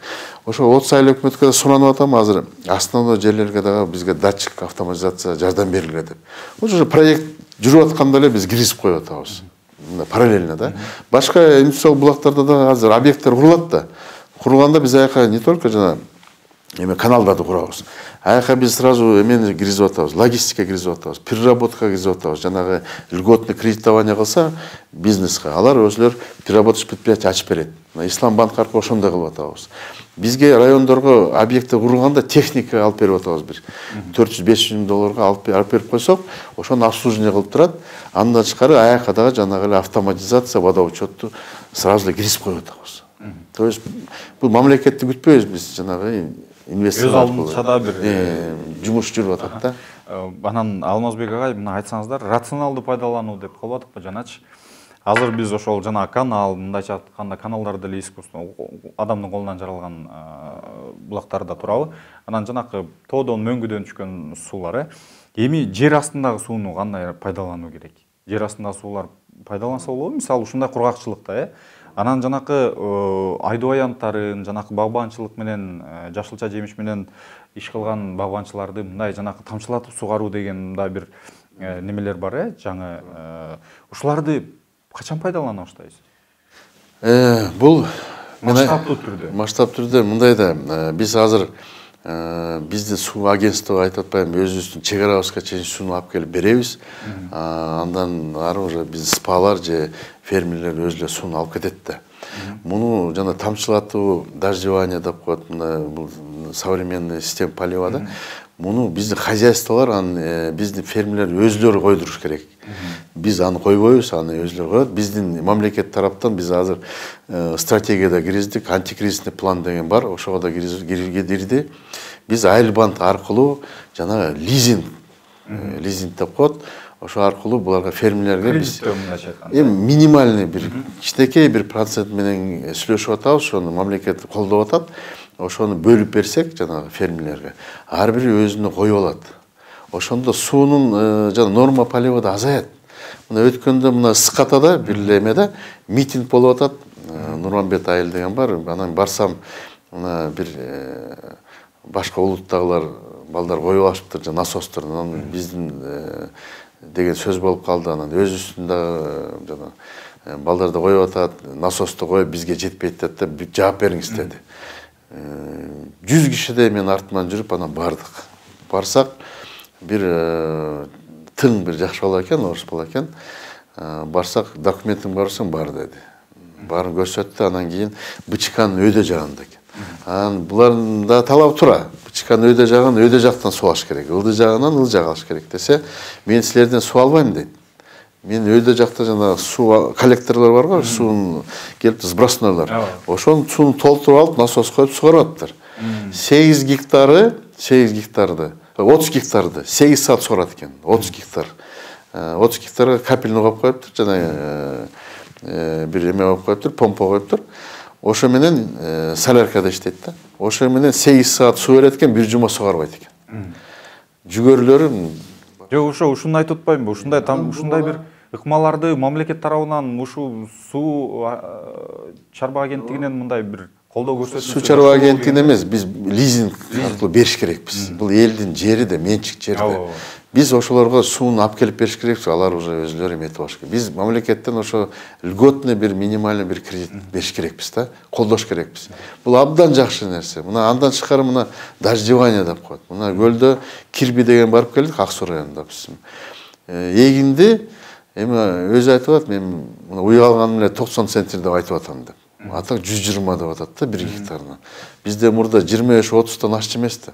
Ошо 30 айыл өкмөткө суранып атам, азыр основной жерлерге дагы бизге датчик автоматизация жардам берилге деп. Ошо проект жүрүп атканда эле биз киргизип коюп атабыз. Параллельно да. Башка инвестициялык булактарда да азыр объекттер курулат да. Курганда биз аяка не только жана каналдарды курабыз. Аяка биз сразу эмени киргизип атабыз, логистика киргизип атабыз, переработка киргизип атабыз. Жанагы льготный кредитование кылса бизнеске, алар өзлөр переработочный предприятие ачып берет. Ислам банк аркылуу ошондой кылып атабыз. Бизге райондорго объекти курганда техника алып берип атабыз бир. 400-500 миң долларга алып берип койсок, ошону обслуживание кылып турат. Андан тышкары аяка дагы жанагы эле автоматизация, водоочетту сразу эле киргизип коюп атабыз. То есть бул мамлекетти күтпөйбүз биз, жанагы инвестор алдынча бир жумуш жүрүп атат да. Анан Алмазбек агай, мына айтсаңыздар, рационалдуу пайдалануу деп калбадыкпы жаначы? Азыр биз ошол жана канал, мындайча айтканда каналдарды эле адамдын колунан жаралган булактарда турабы. Анан жанакы тоодон мөңгүдөн түшкөн суулар, эми жер астындагы сууну кандай пайдалануу керек? Жер астындагы суулар пайдаланса болобу? Мисалы ушундай кургакчылыкта, анан жанакы айдоо аянттарын, жанакы багбанчылык менен, жашылча жемиш менен иш кылган багбанчыларды мындай жанакы тамчылатып сугаруу деген мындай бир немелер бар, жаңы ушуларды качан пайдалана баштайсыз? Бул Масштабтуу түрдө. Масштаб түрдө мындай да биз азыр биздин суу агентствого айтып атпайбы, өзүбүздүн чек арабызга чейин сууну алып келип беребиз. Андан ары уже биз спалар же фермерлер өзүлөрү сууну алып кетет да. Муну жана тамчылатуу, дождевание деп коет, мына бул современный система полива да. Муну биздин хозяйстволор, биздин фермерлер өзүлөрү койдуруш керек. Биз аны койбойбуз, аны өзүлөрү коет. Биздин мамлекет тараптан биз азыр стратегияда киргиздик, антикризисный план деген бар, ошого да кирди. Биз Айлбанд аркылуу жана лизинг деп коет. Ошо аркылуу буларга фермерлерге биз минимальный бир кичинекей бир процент менен сүйлөшүп атабыз, ошону мамлекет колдоп атат. Ошону бөлүп берсек жанагы фермерлерге, ар бири өзүнө коюп алат. Ошондо суунун жана норма полива да азаят. Мына өткөндө мына Ысыкатада бир эле эмеде митинг болуп атат. Нурманбет айыл деген бар. Анан барсам, мына бир башка улуттагылар балдар коюп алышыптыр, жана насостор. Анан биздин деген сөз болуп калды. Анан өзүбүздүн да жана балдар да коюп атат, насосту коюп бизге жетпейт деп жооп бериңиз деди. 100 кишидей мен артынан жүрүп анан бардык. Барсак бир тың бир жакшы бала экен, орус бала экен. Барсак документиң барсаң бар деди. Барын көрсөттү, анан кийин бычканын өйдө жагында экен. Анан булардын да талабы тура. Бычканын өйдө жагын өйдө жактан суу алыш керек. Ылдый жагынан ыл жак алыш керек десе, мен силерден суу албайм дейт. Мен өйдө жакта жана суу коллекторлор бар го, суун келип сброснойлор. Ошонун сууну толтуруп алып, насос коюп сугарып атыптыр. 8 гектарды, 30 гектарды 8 саат сугарат экен. 30 гектар. 30 гектарга капельный коюп коюптур, жана бир эме коюп коюптур, помпа коюптур. Ошо менен соляркада иштейт да. Ошо менен 8 саат суу берет экен, бир жума сугарбайт экен. Жүгөрүлөрү Жок, ушуну айтып атпаймынбы? Ушундай бир ыкмаларды мамлекет тарабынан ушу суу чарба агенттигинен мындай бир колдоо көрсөтүлсө. Суу чарба агенттигинен эмес, биз лизинг аркылуу бериш керекпиз. Бул элдин жери да, менчик жери да. Биз ошолорго сууну алып келип бериш керекпиз, алар уже өзүлөрү эметип алыш керек. Биз мамлекеттен ошо льготный бир минимальный бир кредит бериш керекпиз да, колдош керекпиз. Бул абдан жакшы нерсе. Мына андан тышкары мына дождевание деп коет. Мына көлдө Кирби деген барып келдик, Ак Суу районунда биз. Эгинди эми өзү айтып атат, мен мына уялганым эле 90 центнер деп айтып атам деп. Атак 120 деп атат да 1 гектарына. Бизде мурда 25-30тан ашчы эмес да.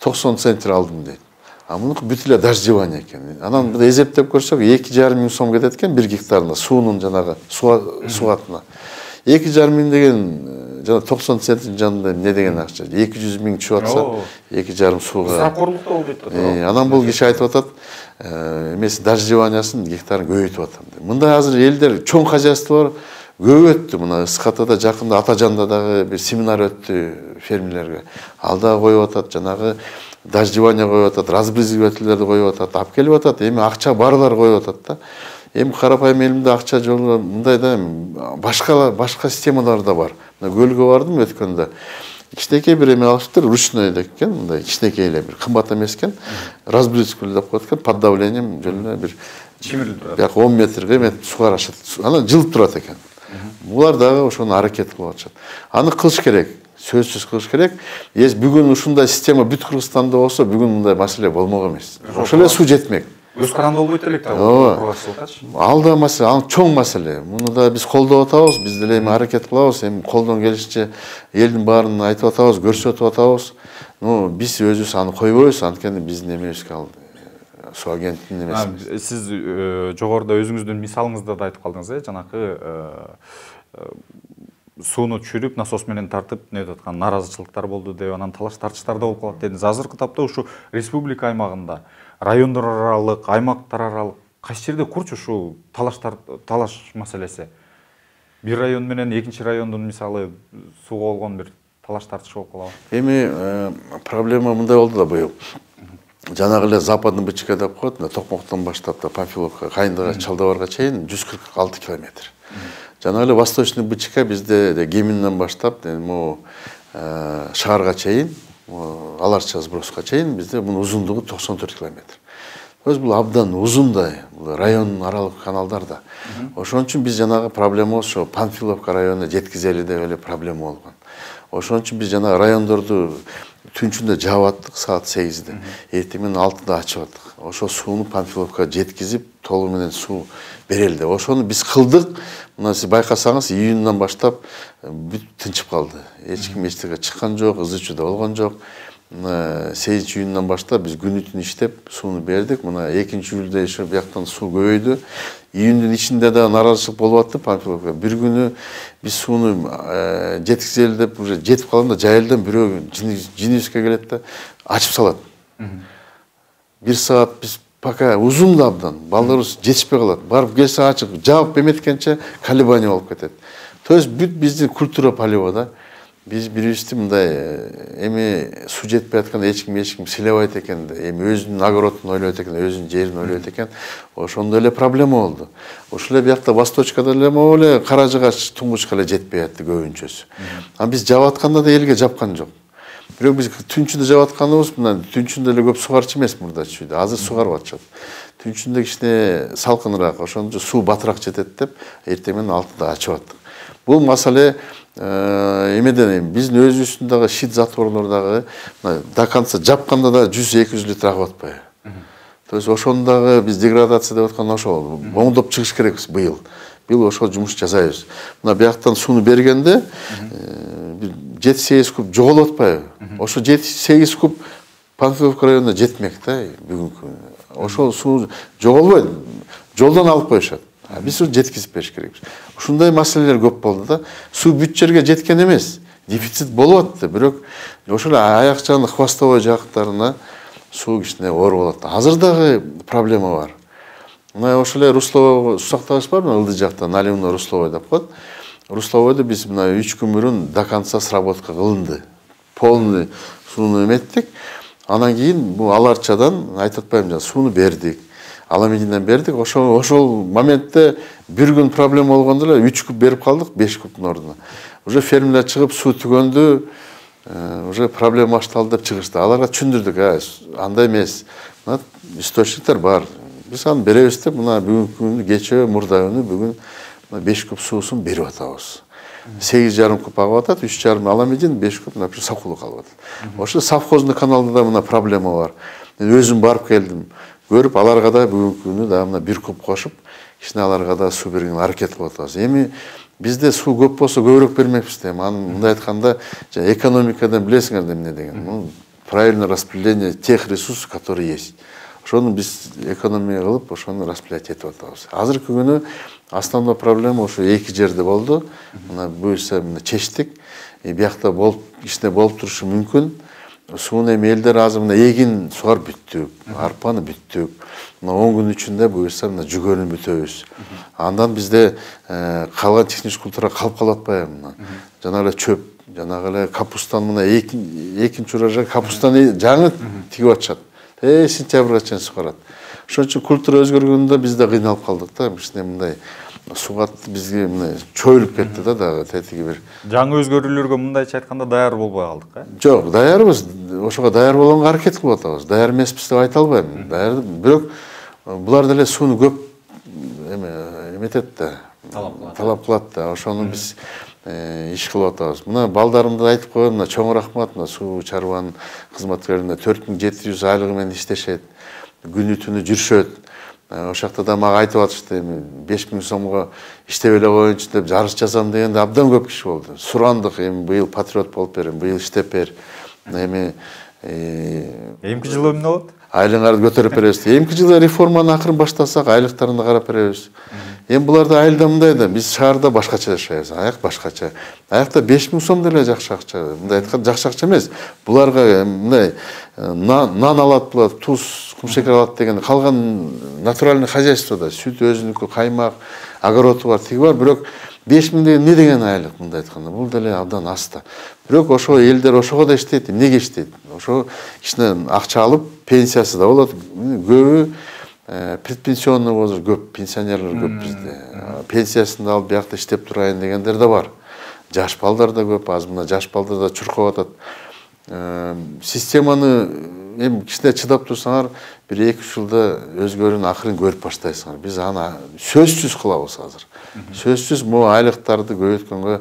90 центнер алдым дейт. А мунуку бүт эле дождевание экен. Анан мында эсептеп көрсөк 2,5 миң сом кетет экен 1 гектарына, суунун жанагы сугатына. 2,5 миң деген жана 90 центнер жанында эмне деген акча? 200 миң түшүп атса, 2,5 сууга. Саркорлукта болду дейт. Анан бул киши айтып атат, эмеси дождеваниясын гектарын көбөйтүп атам деп. Мында азыр элдер чоң хозяйстволор көп өттү. Мына Ысыкатада жакында Атажанда дагы бир семинар өттү фермерлерге. Ал дагы коюп атат, жанагы дождевание коюп атат, разбрызгивательдерди коюп атат, алып келип атат. Эми акча барлар коюп атат да. Эми карапайым элимде акча жолу мындай да башка системалар да бар. Мына көлгө бардым өткөндө. Кичинекей бир эме алыштыр, ручной экен, мындай кичинекей эле бир кымбат эмес экен. Разбрызгиватель деп коет экен, под давлением жолу бир чимирип турат. Бияк 10 метрге эме сугарышат. Анан жылып турат экен. Булар дагы ошону аракет кылып атышат. Аны кылыш керек. Сөзсүз кылыш керек. Бүгүн ушундай система бүт Кыргызстанда болсо, бүгүн мындай маселе болмок эмес. Ошол эле суу жетмек. Өз каранды болбойт элек да. Ооба. Ал да маселе, ал чоң маселе. Муну да биз колдоп атабыз, биз деле эми аракет кылабыз, эми колдон келишинче элдин баарын айтып атабыз, көрсөтүп атабыз. Биз өзүбүз аны койбойбуз, анткени биздин эмебизге ал суу агенттигинин эмеси. Сиз жогоруда өзүңүздүн мисалыңызда да айтып калдыңыз, жанакы сууну түшүрүп, насос менен тартып, нетип аткан нааразычылыктар болду деп, анан талаш тартыштар да болуп калат дедиңиз. Азыркы тапта ушу республика аймагында, райондор аралык, аймактар аралык кайсы жерде курчу ушул талаш маселеси? Бир район менен экинчи райондун мисалы сууга болгон бир талаш тартыш болуп калабы? Эми проблема мындай болду да быйыл. Жанагы эле западный бычка деп коет, Токмоктон баштап да Панфиловка, Кайындыга, Чалдабарга чейин 146 километр. Жанагы эле восточный бычка бизде Кеминден баштап, шаарга чейин, Аларча сброска чейин бизде мунун узундугу 94 километр. бул абдан узун да, бул райондун аралык каналдар да. Ошон үчүн биз жанагы проблема ошо Панфиловка районуна жеткизели деп эле проблема болгон. Ошон үчүн биз жанагы райондорду түнчүндө жаап аттык саат 8-де, эртең менен 6-да ачып аттык. Ошо сууну Панфиловкага жеткизип, толугу менен суу берели деп. Ошону биз кылдык. Мына сиз байкасаңыз, июндан баштап бүт тынчып калды. Эч ким эчтеге чыккан жок, ызы-чуу да болгон жок. 8-июндан баштап биз күнү-түн иштеп сууну бердик. Мына 2-июлда ошо бияктан суу көбөйдү. Июндун ичинде да наразычылык болуп атты Панфиловка. Бир күнү биз сууну жеткизели деп уже жетип калганда жайылдан бирөө Женевскке келет да ачып салат. 1 саат биз пока узун да абдан, балдарыбыз жетишпей калат. Барып келсе ачык, жаап берметкенче колебание болуп кетет. То есть бүт биздин культура полива да. Биз бирибизди мындай эми суу жетпей атканда эч ким сыйлабайт экен, эми өзүнүн огородун ойлойт экен, өзүнүн жерин ойлойт экен. Ошондой эле проблема болду. Ошол эле биякта Восточкада эле могу эле Каражыгач туңгучка эле жетпей атты көбүнчөсү. Аны биз жаап атканда да элге жапкан жок. Бирок биз түнчүндө жаап атканыбыз мына түнчүндө эле көп сугарчу эмес мурда чүйдө. Азыр сугарып атышат. Түнчүндө кичине салкыныраак, ошондо суу батыраак жетет деп эртең менен 6-да ачып аттык. Бул маселе эмеден биздин өзүбүздүн дагы шит затворлордогу до конца жапканда да 100-200 литр агып атпайбы. То есть ошондогу биз деградация деп аткан ошол оңдоп чыгыш керекпиз быйыл. Быйыл ошол жумуш жасайбыз. Мына бияктан сууну бергенде 7-8 куб жоголуп атпайбы? Ошо 7-8 куб Панфиловка районуна жетмек да бүгүнкү. Ошол суу жоголбойт. Жолдон алып коюшат. Биз ушу жеткизип бериш керекпиз. Ушундай маселелер көп болду да. Суу бүт жерге жеткен эмес. Дефицит болуп атты, бирок ошол аяк жагында хвостовой жактарына суу кичине оор болот. Азыр дагы проблема бар. Мына ошол эле Руслово сактагыч барбы? Ылдый жакта наливной Русловой деп коет. Русловойдо биз мына 3 күн мурун до конца сработка кылынды. Полный сууну эметтик. Анан кийин бул Аларчадан айтып атпаймынбы, сууну бердик. Аламединден бердик. Ошол моментте бир күн проблема болгондо эле 3 куб берип калдык, 5 кубтун ордуна. Уже фермерлер чыгып суу түгөндү, уже проблема башталды деп чыгышты. Аларга түшүндүрдүк, андай эмес. Мына источниктер бар. Биз аны беребиз деп мына бүгүнкү күнү кечээ мурда күнү бүгүн 5 куб суусун берип атабыз. 8,5 куб агып атат, 3,5 Аламедин, 5 куб например Сокулу калып атат. Ошо совхоздун каналында да мына проблема бар. Мен өзүм барып келдим. Көрүп аларга да бүгүнкү күнү да мына 1 куб кошуп, кичине аларга да суу бергенге аракет кылып атабыз. Эми бизде суу көп болсо көбүрөөк бермекпиз да. Аны мындай айтканда, экономикадан билесиңер эмне деген. Правильное распределение тех ресурсов, которые есть. Ошону биз экономия кылып, ошону распределять этип атабыз. Азыркы күнү основной проблема ошо 2 жерде болду. Мына буюрса чечтик. Биякта болуп, кичине болуп турушу мүмкүн. Сууну эми элдер азыр мына эгин сугарып бүттүк, арпаны бүттүк. Мына 10 күн ичинде буюрса мына жүгөрүн бүтөбүз. Андан бизде калган технический культура калып калып атпайбы мына. Жана эле чөп, жанагы эле капустан мына экинчи урожай капустаны жаңы тигип атышат. Сентябрга чейин сугарат. Ошон үчүн культура өзгөргөндө биз да кыйналып калдык да. Кичине мындай сугат бизге мына чөйүлүп кетти да дагы тетиги бир. Жаңы өзгөрүүлөргө мындайча айтканда даяр болбой калдык, Жок, даярбыз. Ошого даяр болгонго аракет кылып атабыз. Даяр эмеспиз деп айта албайм. Даяр, бирок булар деле сууну көп эметет да. Талап кылат да. Ошону биз иш кылып атабыз. Мына балдарымды айтып коем, мына чоң рахмат, мына суу чарбанын кызматкерлерине 4700 айлыгы менен иштешет. Күнү-түнү жүрүшөт. Ошол жакта да мага айтып атышты, эми 5000 сомго иштеп эле коеюнчу деп жарыш жазам дегенде абдан көп киши болду. Сурандык, эми быйыл патриот болуп берем, быйыл иштеп бер. Эми эмки жылы эмне болот? Айлыгыңарды көтөрүп беребиз. Эмки жылы реформаны акырын баштасак, айлыктарын да карап беребиз. Эми буларда айылда мындай да, биз шаарда башкача жашайбыз, аяк башкача. Аякта 5000 сом деле жакшы акча. Мындай айтканда жакшы акча эмес. Буларга мындай нан алат, булар туз, кумшекер алат деген калган натуральный хозяйствода сүт өзүнүкү, каймак, огороду бар, тиги бар, бирок 5000 деген не деген айлык мындай айтканда. Бул деле абдан аз да. Бирок ошо элдер ошого да иштейт, эмнеге иштейт? Ошо кичине акча алып, пенсиясы да болот. Көбү предпенсионный возраст көп, пенсионерлер көп бизде. Пенсиясын да алып биякта иштеп турайын дегендер да бар. Жаш балдар да көп, аз мына жаш балдар да чуркап атат. Системаны эми кичине чыдап турсаңар, 1-2 жылда өзгөрүүнүн акырын көрүп баштайсыңар. Биз аны сөзсүз кылабыз азыр. Сөзсүз могу айлыктарды көбөйткөнгө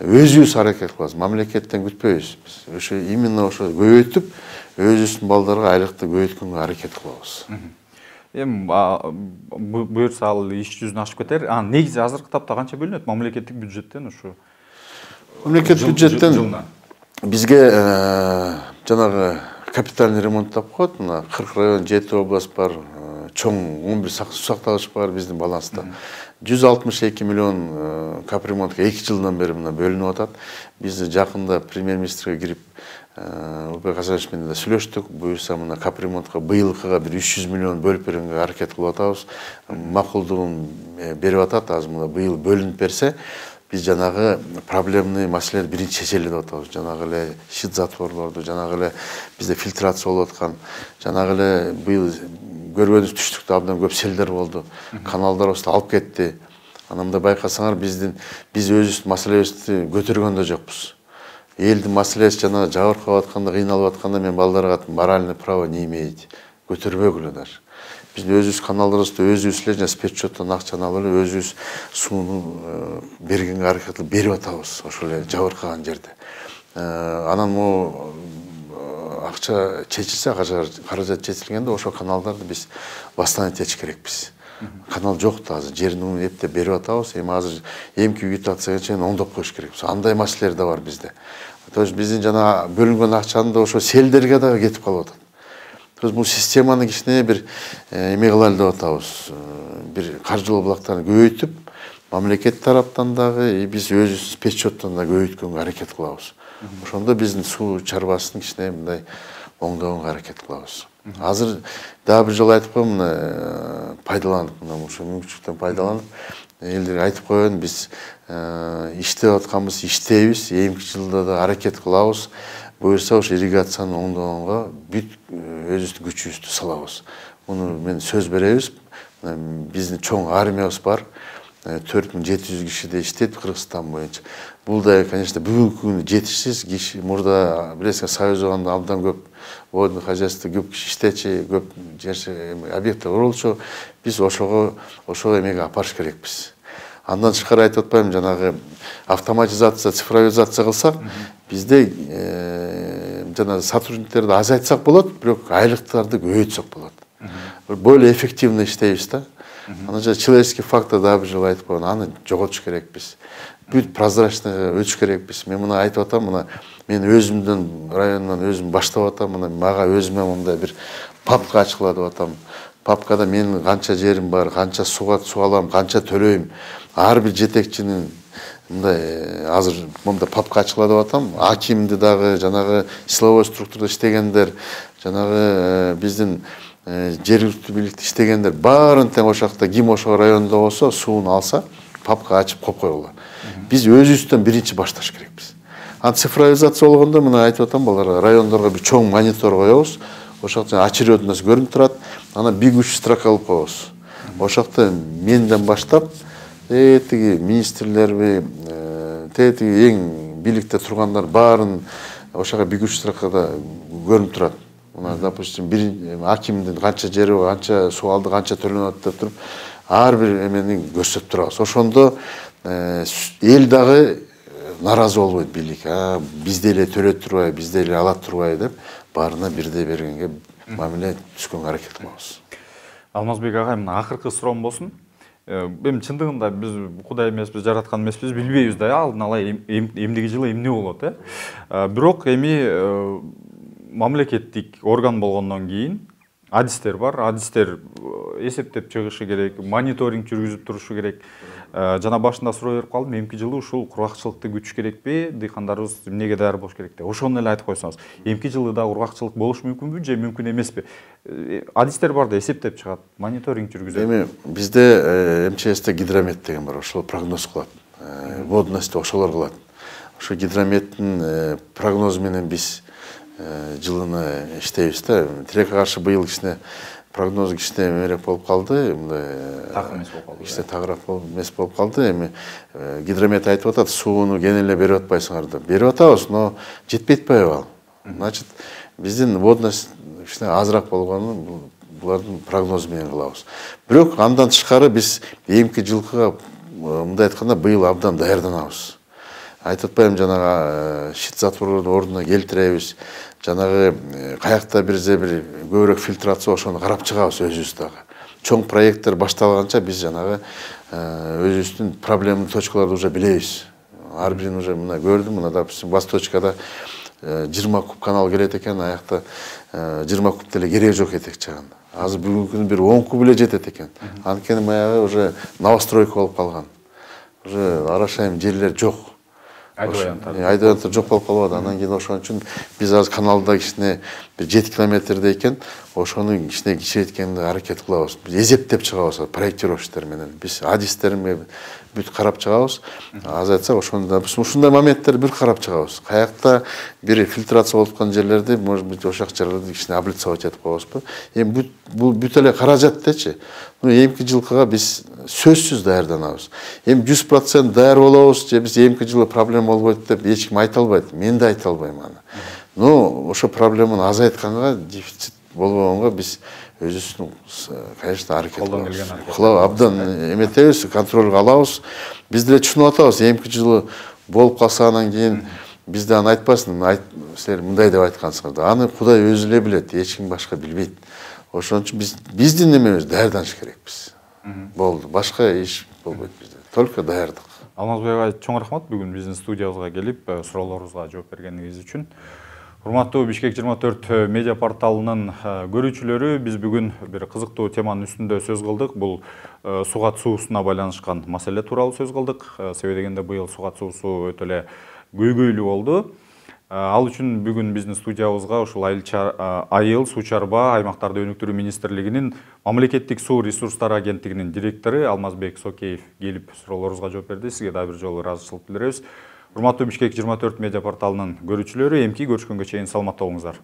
өзүбүз аракет кылабыз. Мамлекеттен күтпөйбүз. Биз ошо именно ошо көбөйтүп, өзүбүздүн балдарга айлыкты көбөйткөнгө аракет кылабыз. Эми буюрса ал иш жүзүнө ашып кетер. Негизи азыркы тапта канча бөлүнөт мамлекеттик бюджеттен ушу? Мамлекет бюджеттен бизге жанагы капитальный ремонт деп коет. Мына 40 район, 7 область бар, чоң 11 сактагыч бар биздин баланста. 162 миллион капремонтка 2 жылдан бери мына бөлүнүп атат. Биз жакында премьер-министрге кирип Улукбек Асанович менен да сүйлөштүк. Буюрса мына капремонтка быйылкыга bir 300 миллион бөлүп бергенге аракет кылып атабыз. Макулдугун берип атат. Азыр мына быйыл бөлүнүп берсе, биз жанагы проблемный маселелерди биринчи чечели деп атабыз. Жанагы эле щит затворлорду, жанагы эле бизде фильтрация болуп аткан, жанагы эле быйыл көргөнүбүз түштүктө абдан көп селдер болду. Каналдарыбызды алып кетти. Анан да байкасаңар биз өзүбүздүн маселебизди көтөргөн да жокпуз. Элдин маселеси жана жабыркап атканда, кыйналып атканда мен балдарга айттым, моральный право не имеете. Көтөрбөгүлө даже. Биздин өзүбүз каналдарыбызды өзүбүз эле жана спецчоттон акчаны алып эле өзүбүз сууну бергенге аракет кылып берип атабыз. Ошол эле жабыркаган жерде. Анан могу акча чечилсе, каражат чечилгенде ошол каналдарды биз восстановить этиш керекпиз. Канал жок да азыр жерин эптеп берип атабыз. Эми азыр эмки вегетацияга чейин оңдоп коюш керекпиз. Андай маселелер да бар бизде. То есть биздин жана бөлүнгөн акчаны да ошо селдерге да кетип калып атат. То есть бул системаны кичине бир эме кылайлы деп атабыз. Бир каржылоо булактарын көбөйтүп, мамлекет тараптан дагы биз өзүбүз спецчоттон да көбөйткөнгө аракет кылабыз. Ошондо биздин суу чарбасын кичине мындай оңдогонго аракет кылабыз. Азыр дагы бир жолу айтып коем, пайдаланып, мына ушул мүмкүнчүлүктөн пайдаланып, элдерге айтып коеюн, биз иштеп атканбыз, иштейбиз, эмки жылда да аракет кылабыз. Буюрса ошо ирригацияны оңдогонго бүт өзүбүздүн күчүбүздү салабыз. Муну мен сөз беребиз. Биздин чоң армиябыз бар. 4700 кишиде иштейт Кыргызстан боюнча. Бул да, конечно, бүгүнкү күндө жетишсиз киши. Мурда билесиңер, Союз убагында абдан көп водный хозяйство көп киши иштечи, көп объекттер курулчу. Биз ошого эмеге апарыш керекпиз. Андан тышкары айтып атпайм, жанагы автоматизация, цифровизация кылсак, бизде жана сотрудниктерди азайтсак болот, бирок айлыктарды көбөйтсөк болот. Более эффективно иштейбиз да. Анан человеческий фактор дагы бир жолу айтып коеюн, аны жоготуш керекпиз. Бүт прозрачно өтүш керекпиз. Мен мына айтып атам, мына мен өзүмдүн районунан өзүм баштап атам, мына мага өзүмө мындай бир папка ачкыла деп атам. Папкада менин канча жерим бар, канча суу алам, канча төлөйм. Ар бир жетекчинин мындай азыр мында папка ачкыла деп атам. Акимди дагы, жанагы силовой структурада иштегендер, жанагы биздин жергиликтүү бийликте иштегендер баарын тең ошол жакта ким ошол райондо болсо сууну алса, папка ачып коюп койгула. Биз өзүбүздөн биринчи башташ керекпиз. Цифровизация болгондо мына айтып атам, балдар райондорго бир чоң монитор коебуз. Ошол жакта очередность көрүнүп турат. Анан биг 3 строка алып коебуз. Ошол жакта менден баштап, тиги министрлерби, тиги эң бийликте тургандар баарын ошого биг 3 строкада көрүнүп турат. Мына, допустим, бир акимдин канча жери бар, канча суу алды, канча төлөнөт деп туруп, ар бир эмени көрсөтүп турабыз. Ошондо эл дагы наразы болбойт бийлик. Бизде эле төлөп турбай, бизде эле алат турбай деп, баарына бирдей бергенге мамиле түзгөнгө аракет кылабыз. Алмазбек агай, мына акыркы суроом болсун. Эми чындыгында биз Кудай эмеспиз, жараткан эмеспиз, билбейбиз да, алдын ала эмдиги жылы эмне болот, Бирок эми мамлекеттик орган болгондон кийин адистер бар, адистер эсептеп чыгышы керек, мониторинг жүргүзүп турушу керек. Жана башында суроо берип калдым, эмки жылы ушул кургакчылыкты күтүш керекпи, дыйкандарыбыз эмнеге даяр болуш керек деп. Ошону эле айтып койсоңуз, эмки жылы да кургакчылык болуш мүмкүнбү же мүмкүн эмеспи? Адистер бар да эсептеп чыгат, мониторинг жүргүзөт. Эми бизде МЧСте гидромет деген бар, ошол прогноз кылат. Водностьты ошолор кылат. Ошо гидрометтин прогнозу менен биз жылына иштейбиз да. Тилекке каршы быйыл кичине прогноз кичине эмерээк болуп калды, мындай так эмес болуп калды. Кичине тагыраак эмес болуп калды. Эми гидромет айтып атат, сууну кене эле берип атпайсыңар деп. Берип атабыз, но жетпей атпайбы ал. Значит, биздин водность кичине азыраак болгонун булардын прогнозу менен кылабыз. Бирок андан тышкары биз эмки жылкыга мындай айтканда быйыл абдан даярданабыз. Айтып атпайм, жанагы шит затвордун ордуна келтиребиз. Жанагы каякта бир көбүрөөк фильтрация ошону карап чыгабыз өзүбүз дагы. Чоң проекттер башталганча биз жанагы өзүбүздүн проблемалык точкаларды уже билебиз. Ар бирин уже мына көрдүм, мына допустим Восточкада 20 куб канал келет экен, аякта 20 куб деле кереги жок этек чагында. Азыр бүгүнкү күнү бир 10 куб эле жетет экен. Анткени баягы уже новостройка болуп калган. Уже арашайым жерлер жок. Айдыантар жок болуп калып атат. Анан кийин ошон үчүн биз азыр каналда кичине бир 7 километрде экен, ошону кичине кичейткенге аракет кылабыз. Биз эзептеп чыгабыз, проектировщиктер менен. Биз адистерин бүт карап чыгабыз. Азайтсак ошондо ушундай моменттер бир карап чыгабыз. Каякта бир фильтрация болуп аткан жерлерди, может быть, ошак жерлерди кичине облицовать этип коебузбу. Эми бул бүт эле каражаттечи. Эмки жылкыга биз сөзсүз даярданабыз. Эми 100% даяр болобуз же биз эмки жылы проблема болбойт деп эч ким айта албайт. Мен да айта албайм аны. Ошо проблеманы азайтканга, дефицит болбогонго биз өзүбүздүн, конечно, аракет кылабыз. Абдан эметебиз, контролго алабыз. Биз деле түшүнүп атабыз, эмки жылы болуп калса анан кийин бизде аны айтпасын, силер мындай деп айткансыңар. Аны Кудай өзү эле билет, эч ким башка билбейт. Ошон үчүн биздин немебиз даярданыш керекпиз. Болду, башка иш болбойт бизде. Только даярдык. Алмазбек ага, чоң рахмат бүгүн биздин студиябызга келип, суроолорубузга жооп бергениңиз үчүн. Урматтуу Бишкек 24 медиа порталынын көрүүчүлөрү, биз бүгүн бир кызыктуу теманын үстүндө сөз кылдык. Бул сугат суусуна байланышкан маселе тууралуу сөз кылдык. Себеби дегенде быйыл сугат суусу өтө эле көйгөйлүү болду. Ал үчүн бүгүн биздин студиябызга ушул Айыл суу чарба аймактарды өнүктүрүү министрлигинин мамлекеттик суу ресурстары агенттигинин директору Алмазбек Сокеев келип суроолорубузга жооп берди. Сизге дагы бир жолу ыраазычылык билдиребиз. Урматтуу Бишкек 24 медиа порталынын көрүүчүлөрү, эмки көрүшкөнгө чейин саламатта болуңуздар.